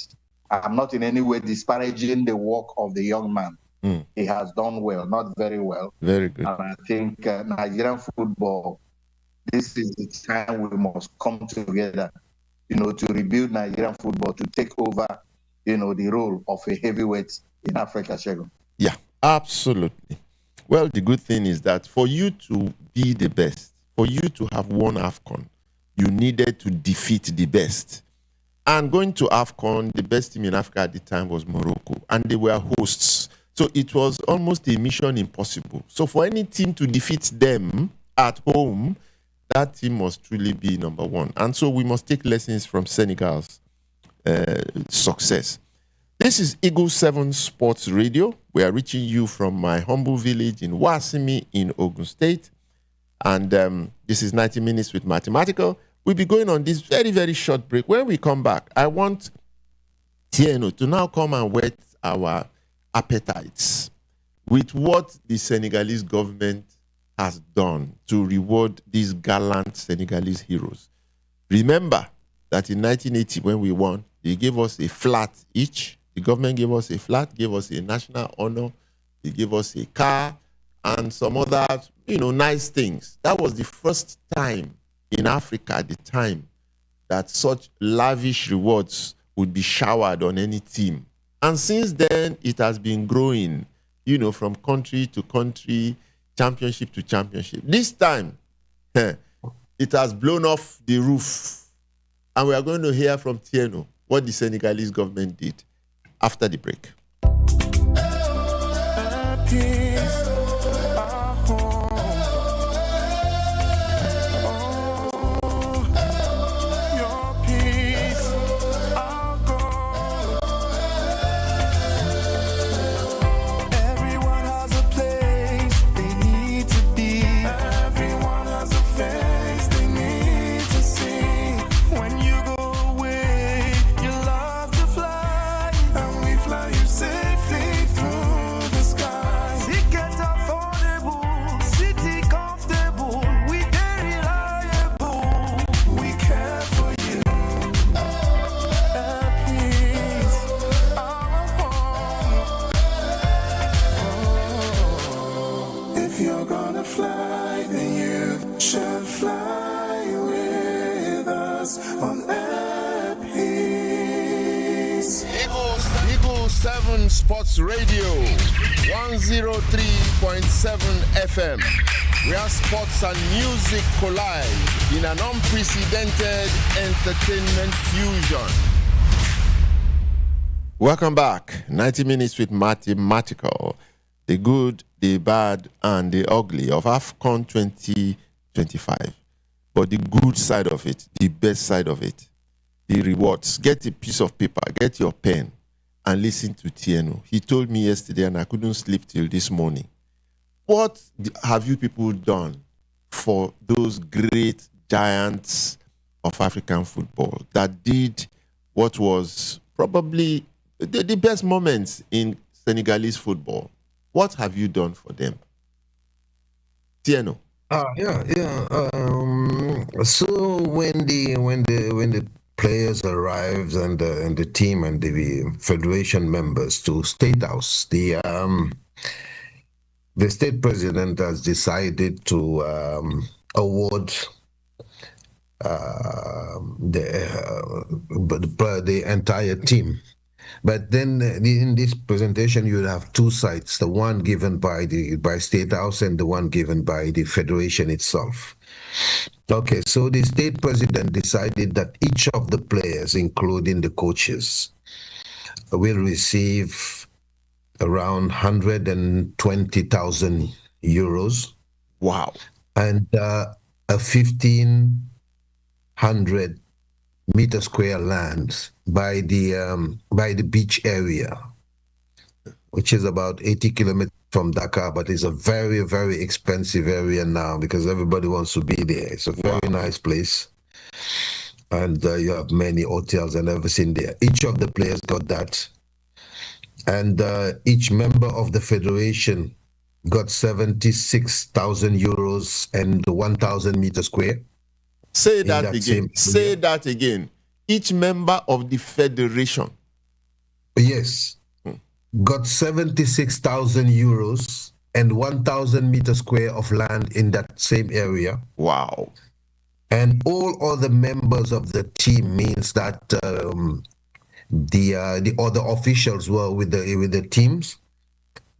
I'm not in any way disparaging the work of the young man. He has done well, not very well. Very good. And I think Nigerian football, this is the time we must come together, to rebuild Nigerian football, to take over, the role of a heavyweight in Africa, Shegun. Yeah, absolutely. Well, the good thing is that for you to be the best, for you to have won AFCON, you needed to defeat the best. And going to AFCON, the best team in Africa at the time was Morocco, and they were hosts. So it was almost a mission impossible. So for any team to defeat them at home, that team must truly be number one. And so we must take lessons from Senegal's success. This is Eagle 7 Sports Radio. We are reaching you from my humble village in Wasimi in Ogun State. And this is 90 Minutes with Mathematical. We'll be going on this very, very short break. When we come back, I want Thierno to now come and whet our appetites with what the Senegalese government has done to reward these gallant Senegalese heroes. Remember that in 1980, when we won, they gave us a flat each. The government gave us a flat, gave us a national honor, they gave us a car, and some other, nice things. That was the first time in Africa at the time that such lavish rewards would be showered on any team. And since then, it has been growing, from country to country, championship to championship. This time, it has blown off the roof. And we are going to hear from Thierno what the Senegalese government did after the break. Sports Radio 103.7 FM, where sports and music collide in an unprecedented entertainment fusion. Welcome back. 90 Minutes with Mathematical. The good, the bad, and the ugly of AFCON 2025. But the good side of it, the best side of it, the rewards. Get a piece of paper, get your pen, and listen to Thierno. He told me yesterday, and I couldn't sleep till this morning. What have you people done for those great giants of African football that did what was probably the best moments in Senegalese football? What have you done for them? Thierno. So when the players arrived and the team and the federation members to State House, the state president has decided to award the entire team. But then in this presentation, you have two sides: the one given by State House and the one given by the federation itself. Okay, so the state president decided that each of the players, including the coaches, will receive around 120,000 euros. Wow. And a 1,500 meter square land by the beach area, which is about 80 kilometers from Dakar, but it's a very, very expensive area now because everybody wants to be there. It's a very nice place. And you have many hotels and everything there. Each of the players got that. And each member of the federation got 76,000 euros and 1,000 meters square. Say that again. Say that again. Each member of the federation. Yes. Got 76,000 euros and 1,000 meters square of land in that same area. Wow. And all other members of the team means that the other officials were with the teams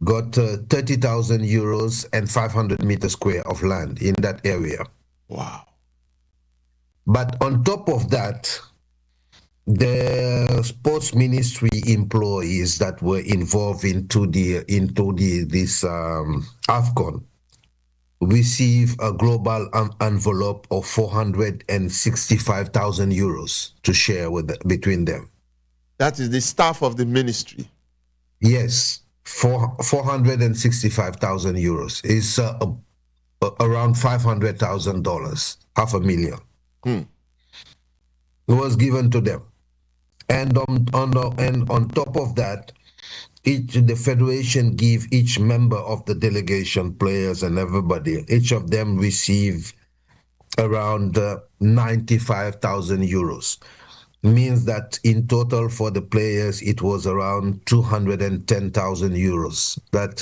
got 30,000 euros and 500 meters square of land in that area. Wow. But on top of that, the sports ministry employees that were involved into this AFCON receive a global envelope of 465,000 euros to share between them. That is the staff of the ministry. Yes, 465,000 euros is around $500,000, $500,000. It was given to them, and on top of that, the federation give each member of the delegation, players and everybody, each of them receive around 95,000 euros. Means that in total for the players it was around 210,000 euros that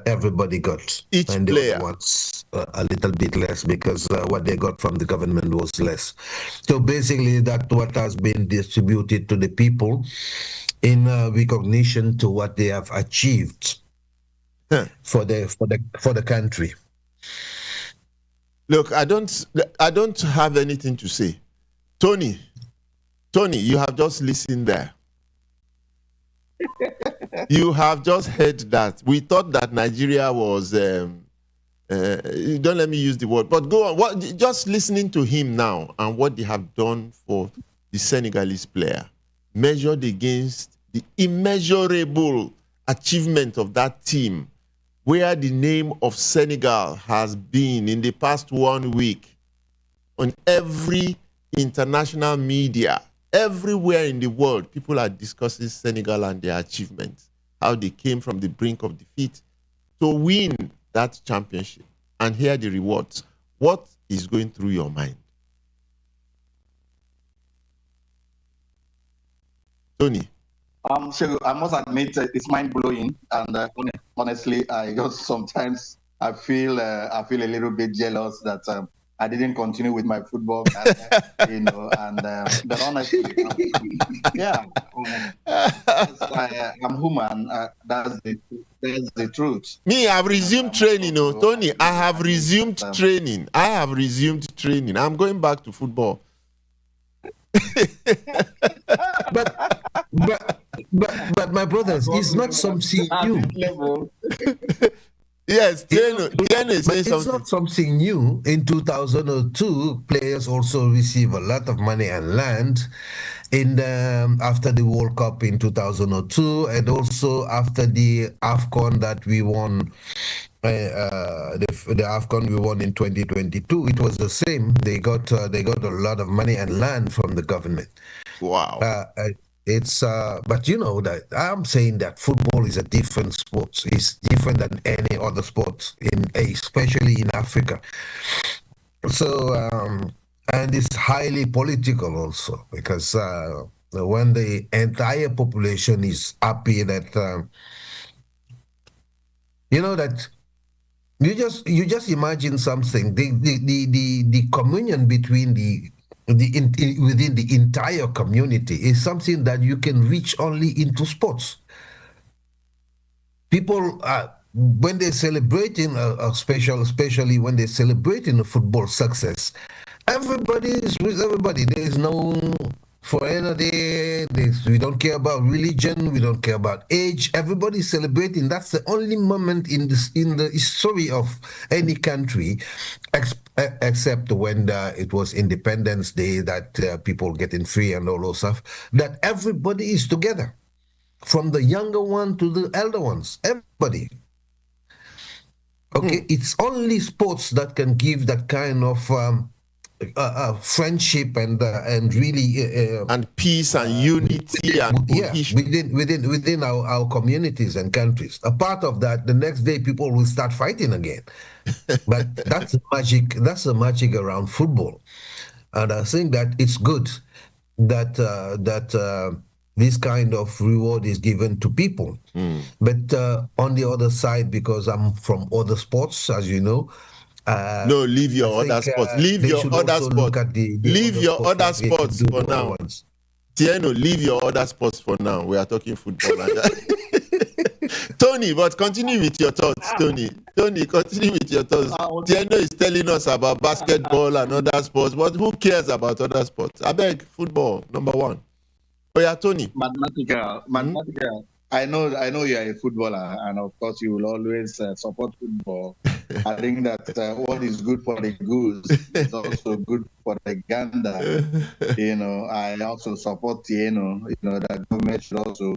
everybody got. Each and player. The other ones a little bit less because what they got from the government was less. So basically that's what has been distributed to the people in recognition to what they have achieved for the country. Look, I don't have anything to say. Tony, you have just listened there. You have just heard that. We thought that Nigeria was, don't let me use the word, but go on. Just listening to him now and what they have done for the Senegalese player, measured against the immeasurable achievement of that team, where the name of Senegal has been in the past 1 week on every international media, everywhere in the world, people are discussing Senegal and their achievements, how they came from the brink of defeat to win that championship. And here are the rewards. What is going through your mind? Tony? So I must admit it's mind-blowing, and honestly, I feel a little bit jealous that I didn't continue with my football career, but honestly, I'm human. That's the truth. Me, I've resumed training, Tony. I have resumed training. I'm going back to football. but my brothers, it's not something new. Yes, Thierno is saying something. It's not something new. In 2002, players also receive a lot of money and land after the World Cup in 2002, and also after the AFCON that we won, the AFCON we won in 2022. It was the same. They got a lot of money and land from the government. Wow. But you know that I'm saying that football is a different sport. It's different than any other sport, especially in Africa. So, and it's highly political also, because when the entire population is happy that, that you just imagine something. The communion between within the entire community is something that you can reach only into sports. People, when they're celebrating especially when they're celebrating a football success, everybody is with everybody. There is no foreigner there. We don't care about religion. We don't care about age. Everybody's celebrating. That's the only moment in the history of any country, except when it was Independence Day, that people getting free and all those stuff, that everybody is together, from the younger one to the elder ones, everybody. Okay, it's only sports that can give that kind of friendship and really and peace and unity and cohesion. within our communities and countries. A part of that, the next day people will start fighting again. But that's the magic. That's the magic around football, and I think that it's good that this kind of reward is given to people. But on the other side, because I'm from other sports, as you know. No, leave your other sports. Leave your other sports. Leave your other sports for now. Thierno, leave your other sports for now. We are talking football. Tony, but continue with your thoughts, Tony. Tony, continue with your thoughts. Thierno is telling us about basketball and other sports, but who cares about other sports? I beg, football, number one. Oh yeah, Tony. Mathematical. I know you are a footballer, and of course you will always support football. I think that what is good for the goose is also good for the gander. I also support Thierno. That government should also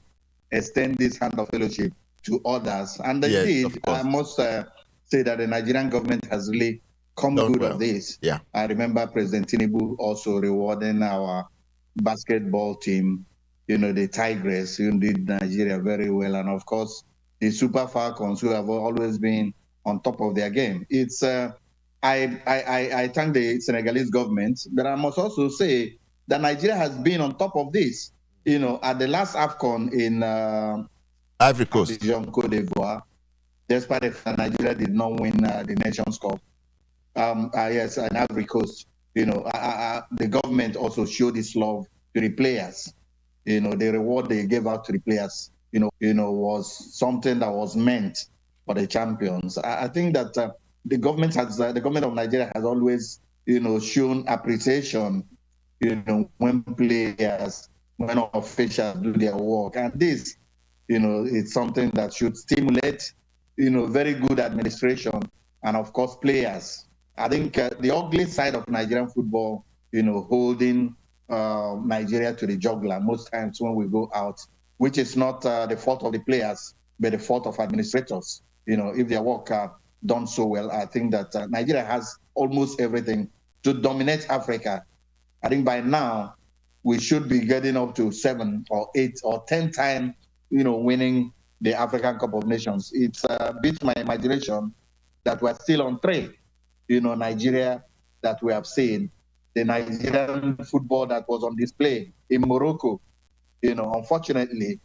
extend this hand of fellowship to others. And indeed, I must say that the Nigerian government has really come good at this. Yeah. I remember President Tinubu also rewarding our basketball team, the Tigers, who did Nigeria very well. And of course, the Super Falcons, who have always been on top of their game. It's I thank the Senegalese government, but I must also say that Nigeria has been on top of this. At the last AFCON in Ivory Coast, Cote d'Ivoire, despite the fact Nigeria did not win the Nations Cup. Yes, in Ivory Coast, the government also showed its love to the players. The reward they gave out to the players, was something that was meant for the champions. I think that the government of Nigeria has always, shown appreciation, when players, when officials do their work. And this, it's something that should stimulate, very good administration and of course players. I think the ugly side of Nigerian football, holding Nigeria to the jugular most times when we go out, which is not the fault of the players, but the fault of administrators. If their work are done so well, I think that Nigeria has almost everything to dominate Africa. I think by now we should be getting up to 7 or 8 or 10 times, winning the African Cup of Nations. It's beats my imagination that we're still on 3. Nigeria that we have seen, the Nigerian football that was on display in Morocco. Unfortunately,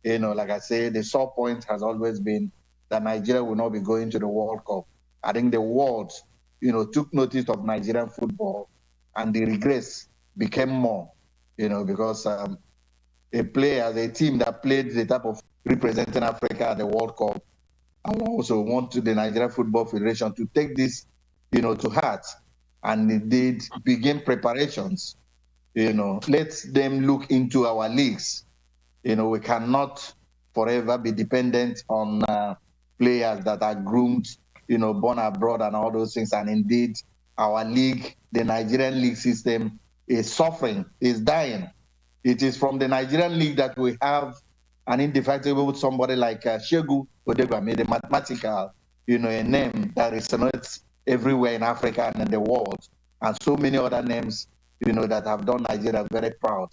like I say, the sore point has always been that Nigeria will not be going to the World Cup. I think the world, took notice of Nigerian football, and the regrets became more, because a team that played the type of representing Africa at the World Cup, I also want the Nigerian Football Federation to take this, to heart, and indeed begin preparations. Let them look into our leagues. We cannot forever be dependent on players that are groomed, born abroad and all those things. And indeed, our league, the Nigerian league system, is suffering, is dying. It is from the Nigerian league that we have an indefatigable somebody like Shegu Odegwami, the mathematical, a name that resonates everywhere in Africa and in the world, and so many other names, that have done Nigeria very proud.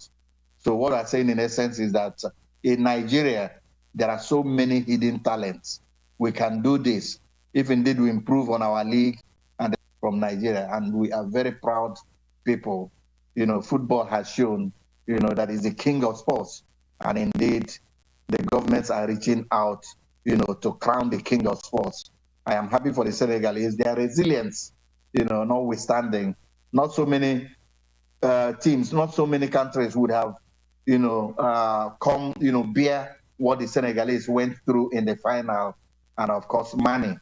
So what I'm saying in essence is that in Nigeria, there are so many hidden talents. We can do this if indeed we improve on our league and from Nigeria, and we are very proud people. Football has shown, that is the king of sports, and indeed the governments are reaching out, to crown the king of sports. I am happy for the Senegalese, their resilience, notwithstanding. Not so many teams, not so many countries would have, come, bear what the Senegalese went through in the final. And of course, money,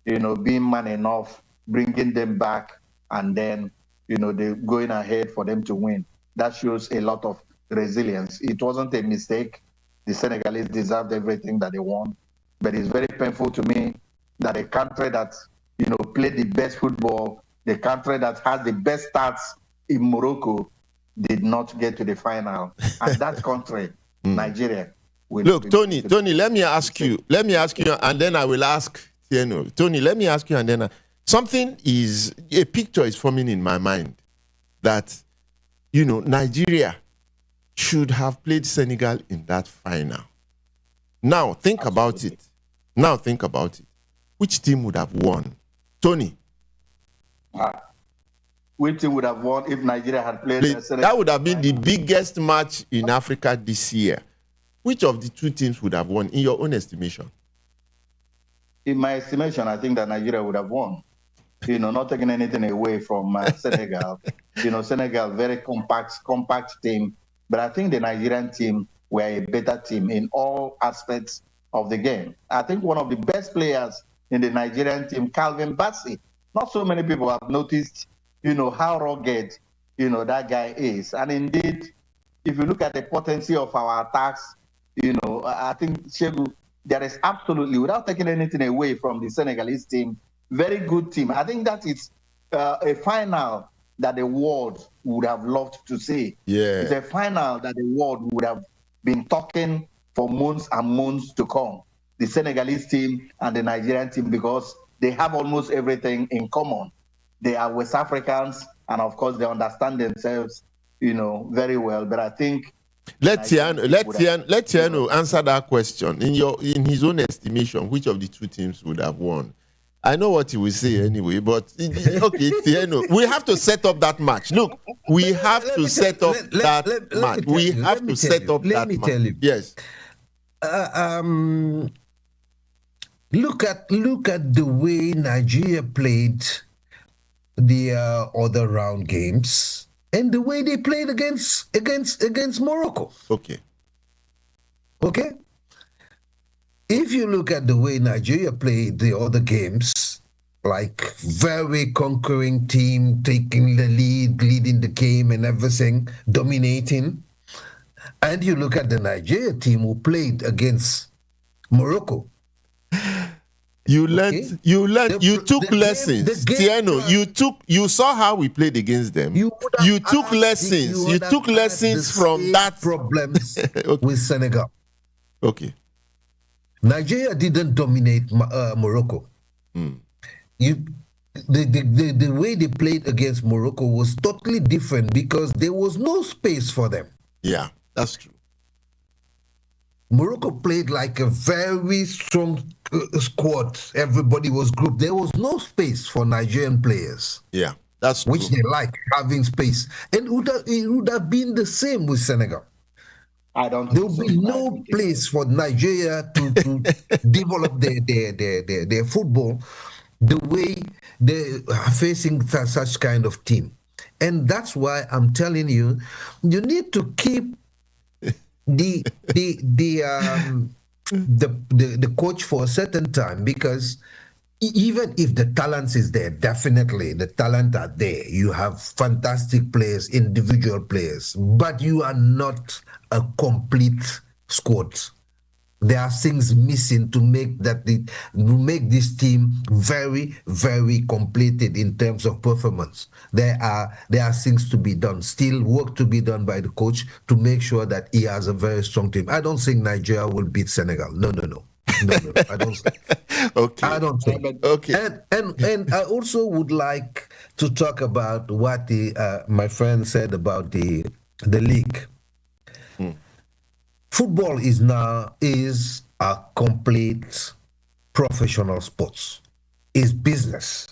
being man enough, bringing them back, and then, they going ahead for them to win. That shows a lot of resilience. It wasn't a mistake. The Senegalese deserved everything that they won. But it's very painful to me that a country that, played the best football, the country that has the best stats in Morocco, did not get to the final. And that country, Nigeria, will look, Tony, let me ask you, and then I will ask Thierno. Tony, let me ask you, and then a picture is forming in my mind that, Nigeria should have played Senegal in that final. Now, think about it. Which team would have won? Tony? Which team would have won if Nigeria had played Senegal? That would have been the biggest match in Africa this year. Which of the two teams would have won, in your own estimation? In my estimation, I think that Nigeria would have won. Not taking anything away from Senegal. Senegal, very compact team. But I think the Nigerian team were a better team in all aspects of the game. I think one of the best players in the Nigerian team, Calvin Bassey. Not so many people have noticed, how rugged, that guy is. And indeed, if you look at the potency of our attacks, I think, Shegu, there is absolutely, without taking anything away from the Senegalese team, very good team. I think that is a final that the world would have loved to see. Yeah. It's a final that the world would have been talking for months and months to come. The Senegalese team and the Nigerian team, because they have almost everything in common. They are West Africans, and of course, they understand themselves, very well. But I think let Thierno answer that question. In his own estimation, which of the two teams would have won? I know what he will say anyway, but okay, Thierno, we have to set up that match. Look, we have to set up that match. We have to set up that match. Let me tell you. Yes. Look at the way Nigeria played the other round games and the way they played against Morocco. Okay. If you look at the way Nigeria played the other games, like very conquering team, taking the lead, leading the game and everything, dominating, and you look at the Nigeria team who played against Morocco. You took lessons, Thierno. You saw how we played against them. You took lessons. You took lessons from that problems okay. with Senegal. Okay. Nigeria didn't dominate Morocco. The way they played against Morocco was totally different because there was no space for them. Yeah, that's true. Morocco played like a very strong squad. Everybody was grouped. There was no space for Nigerian players. Yeah, that's true. Which they like, having space. And it would have been the same with Senegal. There will be no place for Nigeria to develop their football the way they are facing such kind of team. And that's why I'm telling you, you need to keep the coach for a certain time, because even if the talent is there, definitely the talent are there. You have fantastic players, individual players, but you are not a complete squad. There are things missing to make this team very, very completed in terms of performance. There are things to be done, still work to be done by the coach to make sure that he has a very strong team. I don't think Nigeria will beat Senegal. No. I don't think. Okay. I don't think. Okay. And I also would like to talk about what my friend said about the league. Football is a complete professional sports. It's business.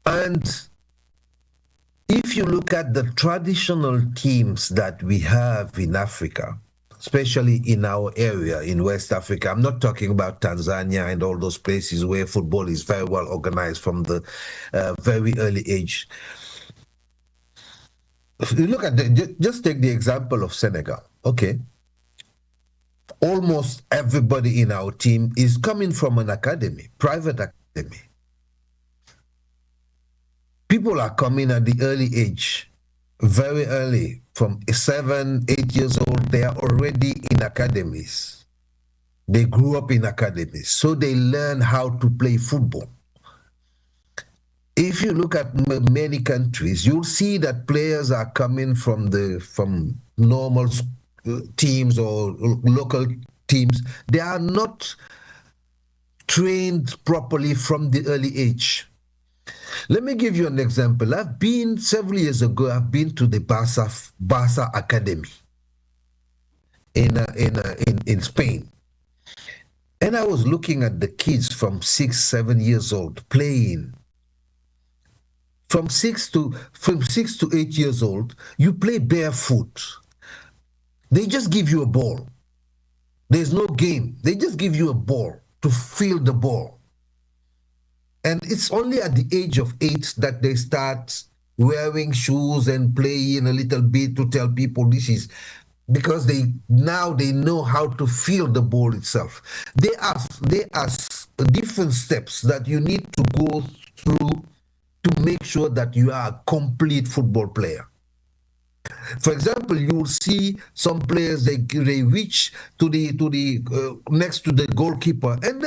And if you look at the traditional teams that we have in Africa, especially in our area in West Africa, I'm not talking about Tanzania and all those places where football is very well organized from the very early age. If you look at just take the example of Senegal. Okay. Almost everybody in our team is coming from an academy, private academy. People are coming at the early age, very early, from 7, 8 years old, they are already in academies. They grew up in academies, so they learn how to play football. If you look at many countries, you'll see that players are coming from normal teams or local teams. They are not trained properly from the early age. Let me give you an example. Several years ago, I've been to the Barca Academy in Spain. And I was looking at the kids from 6, 7 years old playing. From 6 to 8 years old, you play barefoot. They just give you a ball. There's no game. They just give you a ball to feel the ball. And it's only at the age of 8 that they start wearing shoes and playing a little bit to tell people this is because they know how to feel the ball itself. There are different steps that you need to go through to make sure that you are a complete football player. For example, you will see some players they reach to the next to the goalkeeper and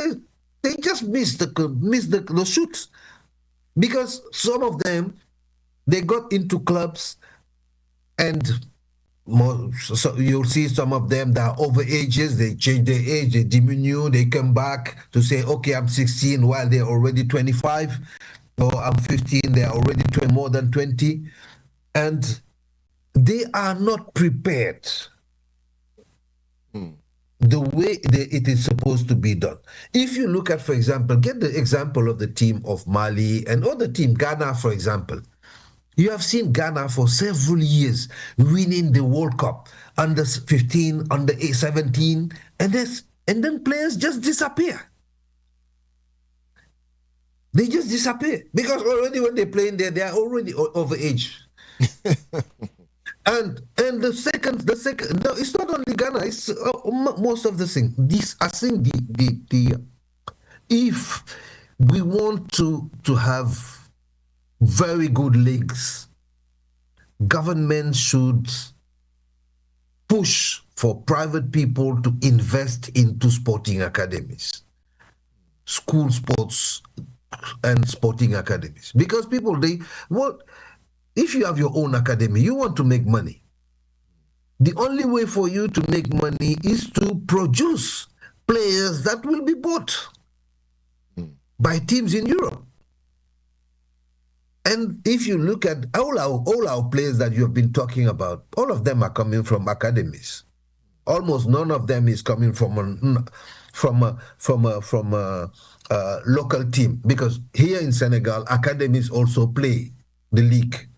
they just miss the shoot, because some of them they got into clubs and so you'll see some of them that are over ages, they change their age, they diminish, they come back to say, okay, I'm 16 while they're already 25, or I'm 15, they're already more than 20, and they are not prepared the way it is supposed to be done. If you look at, for example, get the example of the team of Mali and other team, Ghana, for example. You have seen Ghana for several years winning the World Cup under 15, under 17, and then players just disappear. They just disappear because already when they play in there, they are already over age. and the second, no, it's not only Ghana. It's most of the thing. I think if we want to have very good leagues, government should push for private people to invest into sporting academies, school sports and sporting academies. Because people, if you have your own academy, you want to make money. The only way for you to make money is to produce players that will be bought by teams in Europe. And if you look at all our players that you have been talking about, all of them are coming from academies. Almost none of them is coming from a local team, because here in Senegal, academies also play the league.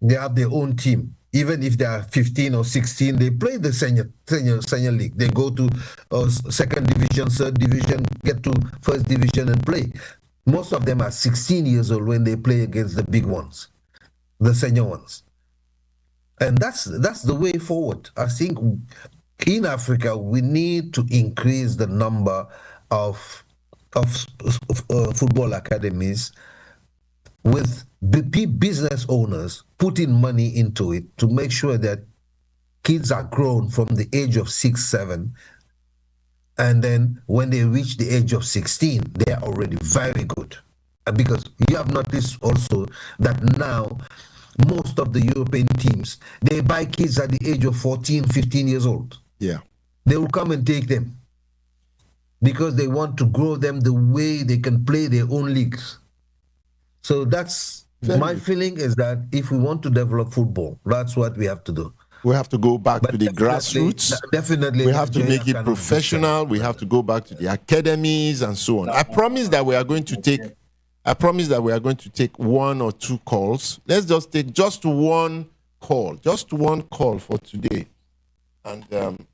They have their own team. Even if they are 15 or 16, they play the senior league. They go to second division, third division, get to first division and play. Most of them are 16 years old when they play against the big ones, the senior ones. And that's the way forward. I think in Africa, we need to increase the number of football academies with business owners putting money into it to make sure that kids are grown from the age of 6, 7, and then when they reach the age of 16, they are already very good. Because you have noticed also that now most of the European teams, they buy kids at the age of 14, 15 years old. Yeah. They will come and take them because they want to grow them the way they can play their own leagues. So that's my feeling, is that if we want to develop football, that's what we have to do. We have to go back to the grassroots. Definitely. We have to make it professional. We have to go back to the academies and so on. I promise that we are going to take 1 or 2 calls. Let's just take just one call for today. And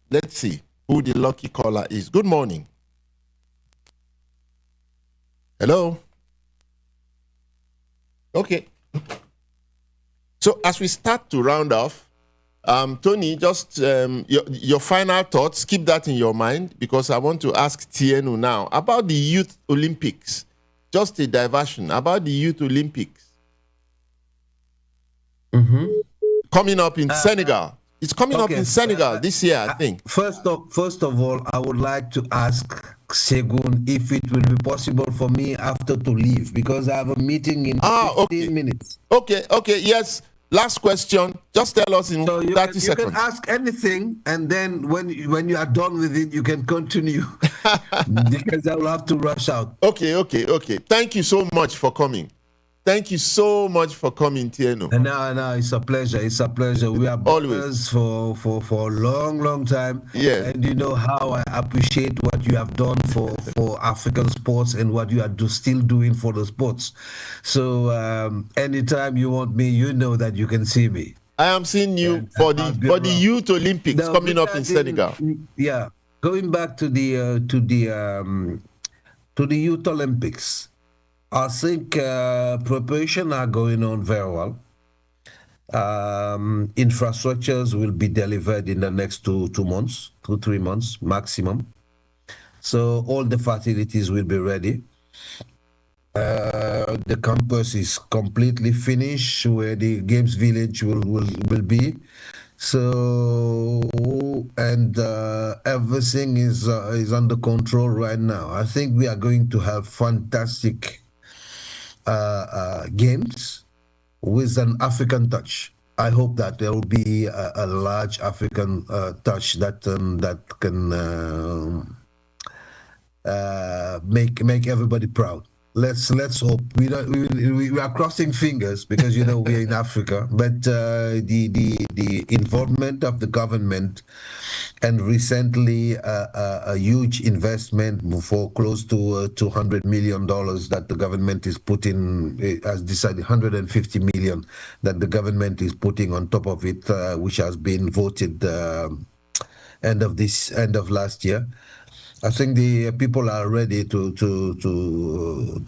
let's see who the lucky caller is. Good morning. Hello? Okay. So as we start to round off, Tony, just your final thoughts, keep that in your mind, because I want to ask Thierno now about the Youth Olympics. Just a diversion about the Youth Olympics. Coming up in Senegal. It's coming up in Senegal this year, I think. First of all, I would like to ask Segun if it will be possible for me after to leave, because I have a meeting in 15 minutes. Okay, yes. Last question. Just tell us in 30 seconds. You can ask anything, and then when you are done with it, you can continue. Because I will have to rush out. Okay. Thank you so much for coming. Thank you so much for coming, Thierno. No, it's a pleasure. We are brothers for a long time. Yes. And you know how I appreciate what you have done for African sports and what you are still doing for the sports. So anytime you want me, you know that you can see me. I am seeing you for the Youth Olympics coming up in Senegal. Yeah, going back to the Youth Olympics. I think preparation are going on very well. Infrastructures will be delivered in the next 3 months maximum. So all the facilities will be ready. The campus is completely finished, where the games village will be. So, and everything is under control right now. I think we are going to have fantastic games with an African touch. I hope that there will be a large African touch that can make everybody proud. Let's hope. We are crossing fingers because we're in Africa, but the involvement of the government, and recently a huge investment for close to $200 million that the government is putting, has decided 150 million that the government is putting on top of it, which has been voted end of last year. I think the people are ready to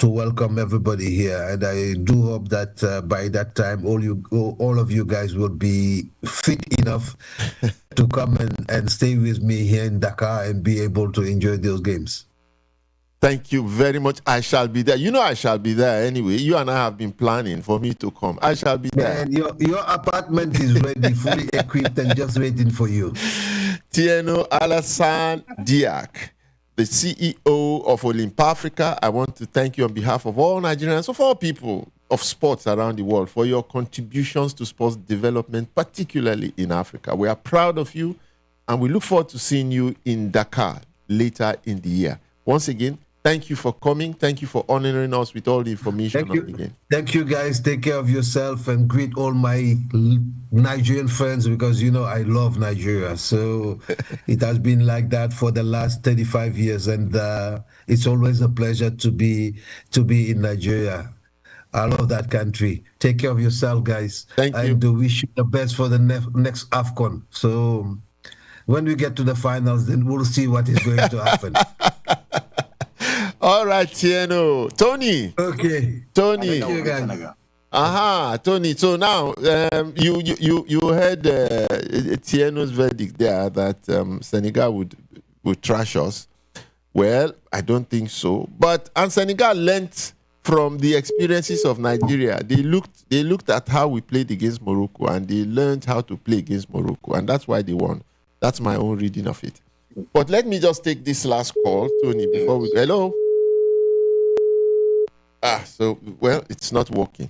welcome everybody here, and I do hope that by that time all of you guys will be fit enough to come and stay with me here in Dakar and be able to enjoy those games. Thank you very much. I shall be there. I shall be there anyway. You and I have been planning for me to come. I shall be there. And your apartment is ready, fully equipped, and just waiting for you. Thierno Alassane Diack, the CEO of OlympAfrica. I want to thank you on behalf of all Nigerians, of all people of sports around the world, for your contributions to sports development, particularly in Africa. We are proud of you, and we look forward to seeing you in Dakar later in the year. Once again, thank you for coming. Thank you for honoring us with all the information. Thank you, guys. Take care of yourself and greet all my Nigerian friends, because I love Nigeria. So it has been like that for the last 35 years, and it's always a pleasure to be in Nigeria. I love that country. Take care of yourself, guys. Thank you. And wish you the best for the next AFCON. So when we get to the finals, then we'll see what is going to happen. All right, Thierno. Tony. Okay. Tony. Thank you, guys. Tony. So now you heard Thierno's verdict there that Senegal would trash us. Well, I don't think so. And Senegal learnt from the experiences of Nigeria. They looked at how we played against Morocco, and they learned how to play against Morocco, and that's why they won. That's my own reading of it. But let me just take this last call, Tony, before we go. Hello? It's not working.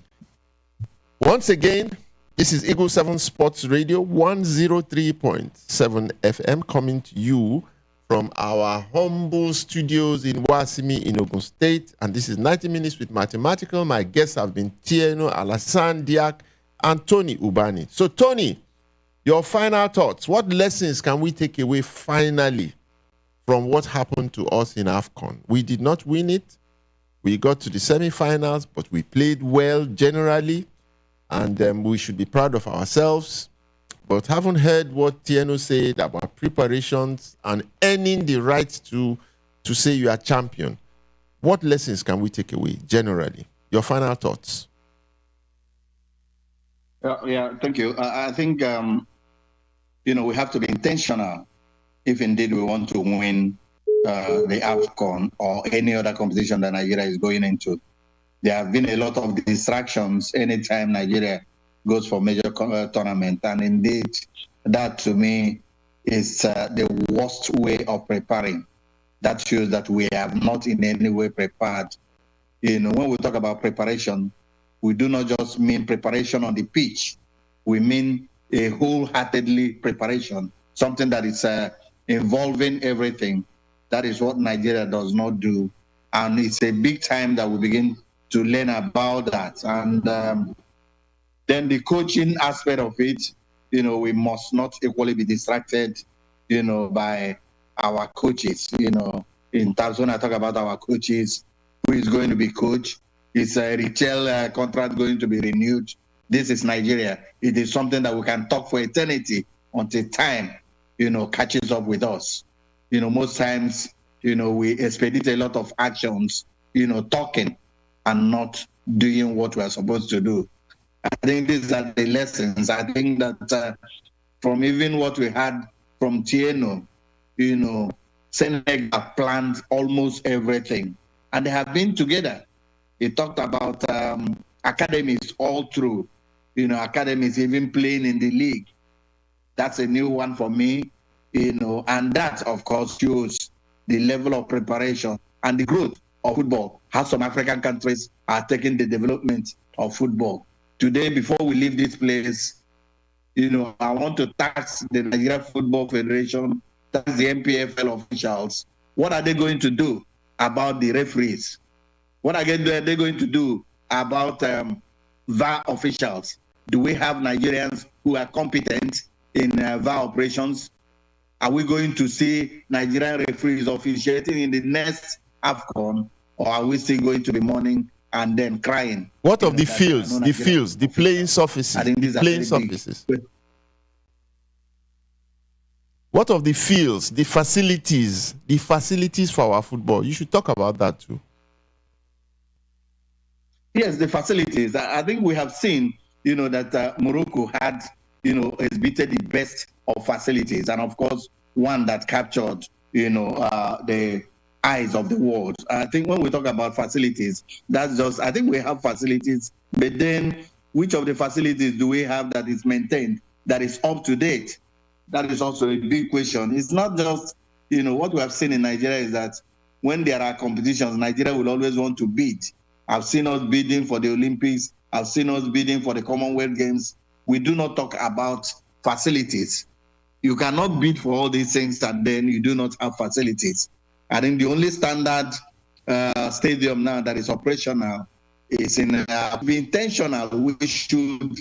Once again, this is Eagle 7 Sports Radio, 103.7 FM, coming to you from our humble studios in Wasimi in Ogun State. And this is 90 Minutes with Mathematical. My guests have been Thierno Alassane Diack and Tony Ubani. So, Tony, your final thoughts. What lessons can we take away finally from what happened to us in AFCON? We did not win it. We got to the semifinals, but we played well generally, and we should be proud of ourselves. But haven't heard what Thierno said about preparations and earning the right to say you are champion. What lessons can we take away generally? Your final thoughts. Thank you. I think we have to be intentional if indeed we want to win the AFCON or any other competition that Nigeria is going into. There have been a lot of distractions anytime Nigeria goes for major tournament, and indeed that to me is the worst way of preparing. That shows that we have not in any way prepared. When we talk about preparation, we do not just mean preparation on the pitch. We mean a wholeheartedly preparation, something that is involving everything. That is what Nigeria does not do. And it's a big time that we begin to learn about that. And then the coaching aspect of it, we must not equally be distracted, by our coaches. In terms, when I talk about our coaches, who is going to be coach, is a retail contract going to be renewed. This is Nigeria. It is something that we can talk for eternity until time, catches up with us. Most times, we expedite a lot of actions, talking and not doing what we're supposed to do. I think these are the lessons. I think that from even what we had from Thierno, Senegal planned almost everything, and they have been together. He talked about academies all through, academies even playing in the league. That's a new one for me, and that, of course, shows the level of preparation and the growth of football, how some African countries are taking the development of football. Today, before we leave this place, I want to tax the Nigeria Football Federation, tax the MPFL officials. What are they going to do about the referees? What are they going to do about VAR officials? Do we have Nigerians who are competent in VAR operations? Are we going to see Nigerian referees officiating in the next AFCON, or are we still going to be mourning and then crying? What of the fields, the playing surfaces, I think these are playing surfaces? What of the fields, the facilities for our football? You should talk about that too. Yes, the facilities. I think we have seen, that Morocco had, exhibited the best of facilities, and of course, one that captured, the eyes of the world. I think when we talk about facilities, I think we have facilities, but then which of the facilities do we have that is maintained, that is up to date? That is also a big question. It's not just, what we have seen in Nigeria is that when there are competitions, Nigeria will always want to bid. I've seen us bidding for the Olympics. I've seen us bidding for the Commonwealth Games. We do not talk about facilities. You cannot bid for all these things and then you do not have facilities. I think the only standard stadium now that is operational is be intentional. We should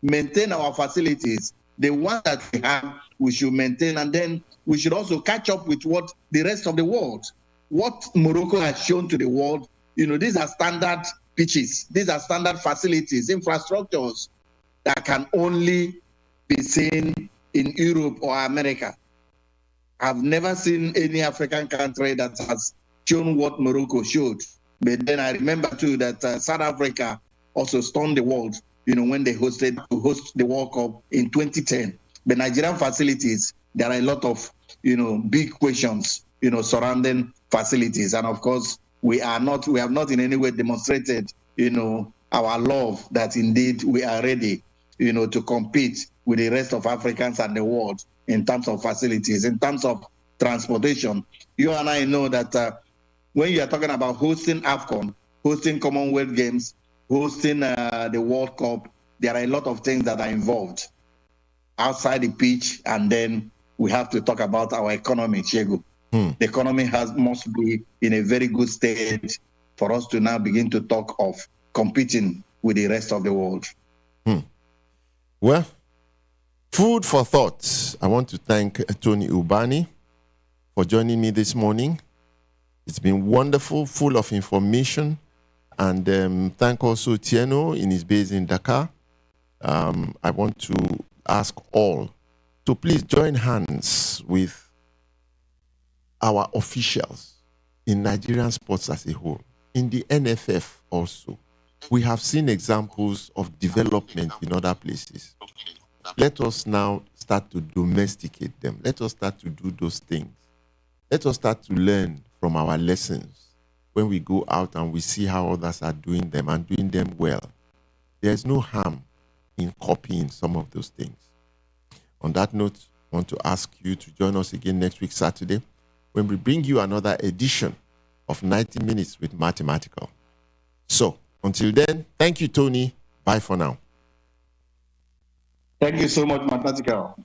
maintain our facilities. The one that we have, we should maintain, and then we should also catch up with what the rest of the world, what Morocco has shown to the world. These are standard pitches. These are standard facilities, infrastructures that can only be seen in Europe or America. I've never seen any African country that has shown what Morocco showed. But then I remember too that South Africa also stunned the world, when they host the World Cup in 2010. The Nigerian facilities, there are a lot of, big questions, surrounding facilities. And of course, we have not in any way demonstrated, our love that indeed we are ready, to compete with the rest of Africans and the world in terms of facilities, in terms of transportation. You and I know that when you are talking about hosting AFCON, hosting Commonwealth Games, hosting the World Cup, there are a lot of things that are involved outside the pitch, and then we have to talk about our economy, Chego. The economy must be in a very good state for us to now begin to talk of competing with the rest of the world. Well, food for thought. I want to thank Tony Ubani for joining me this morning. It's been wonderful, full of information. And thank also Thierno in his base in Dakar. I want to ask all to please join hands with our officials in Nigerian sports as a whole, in the NFF also. We have seen examples of development in other places. Let us now start to domesticate them. Let us start to do those things. Let us start to learn from our lessons when we go out and we see how others are doing them and doing them well. There's no harm in copying some of those things. On that note, I want to ask you to join us again next week, Saturday, when we bring you another edition of 90 Minutes with Mathematical. So, until then, thank you, Tony. Bye for now. Thank you so much, Mathematical.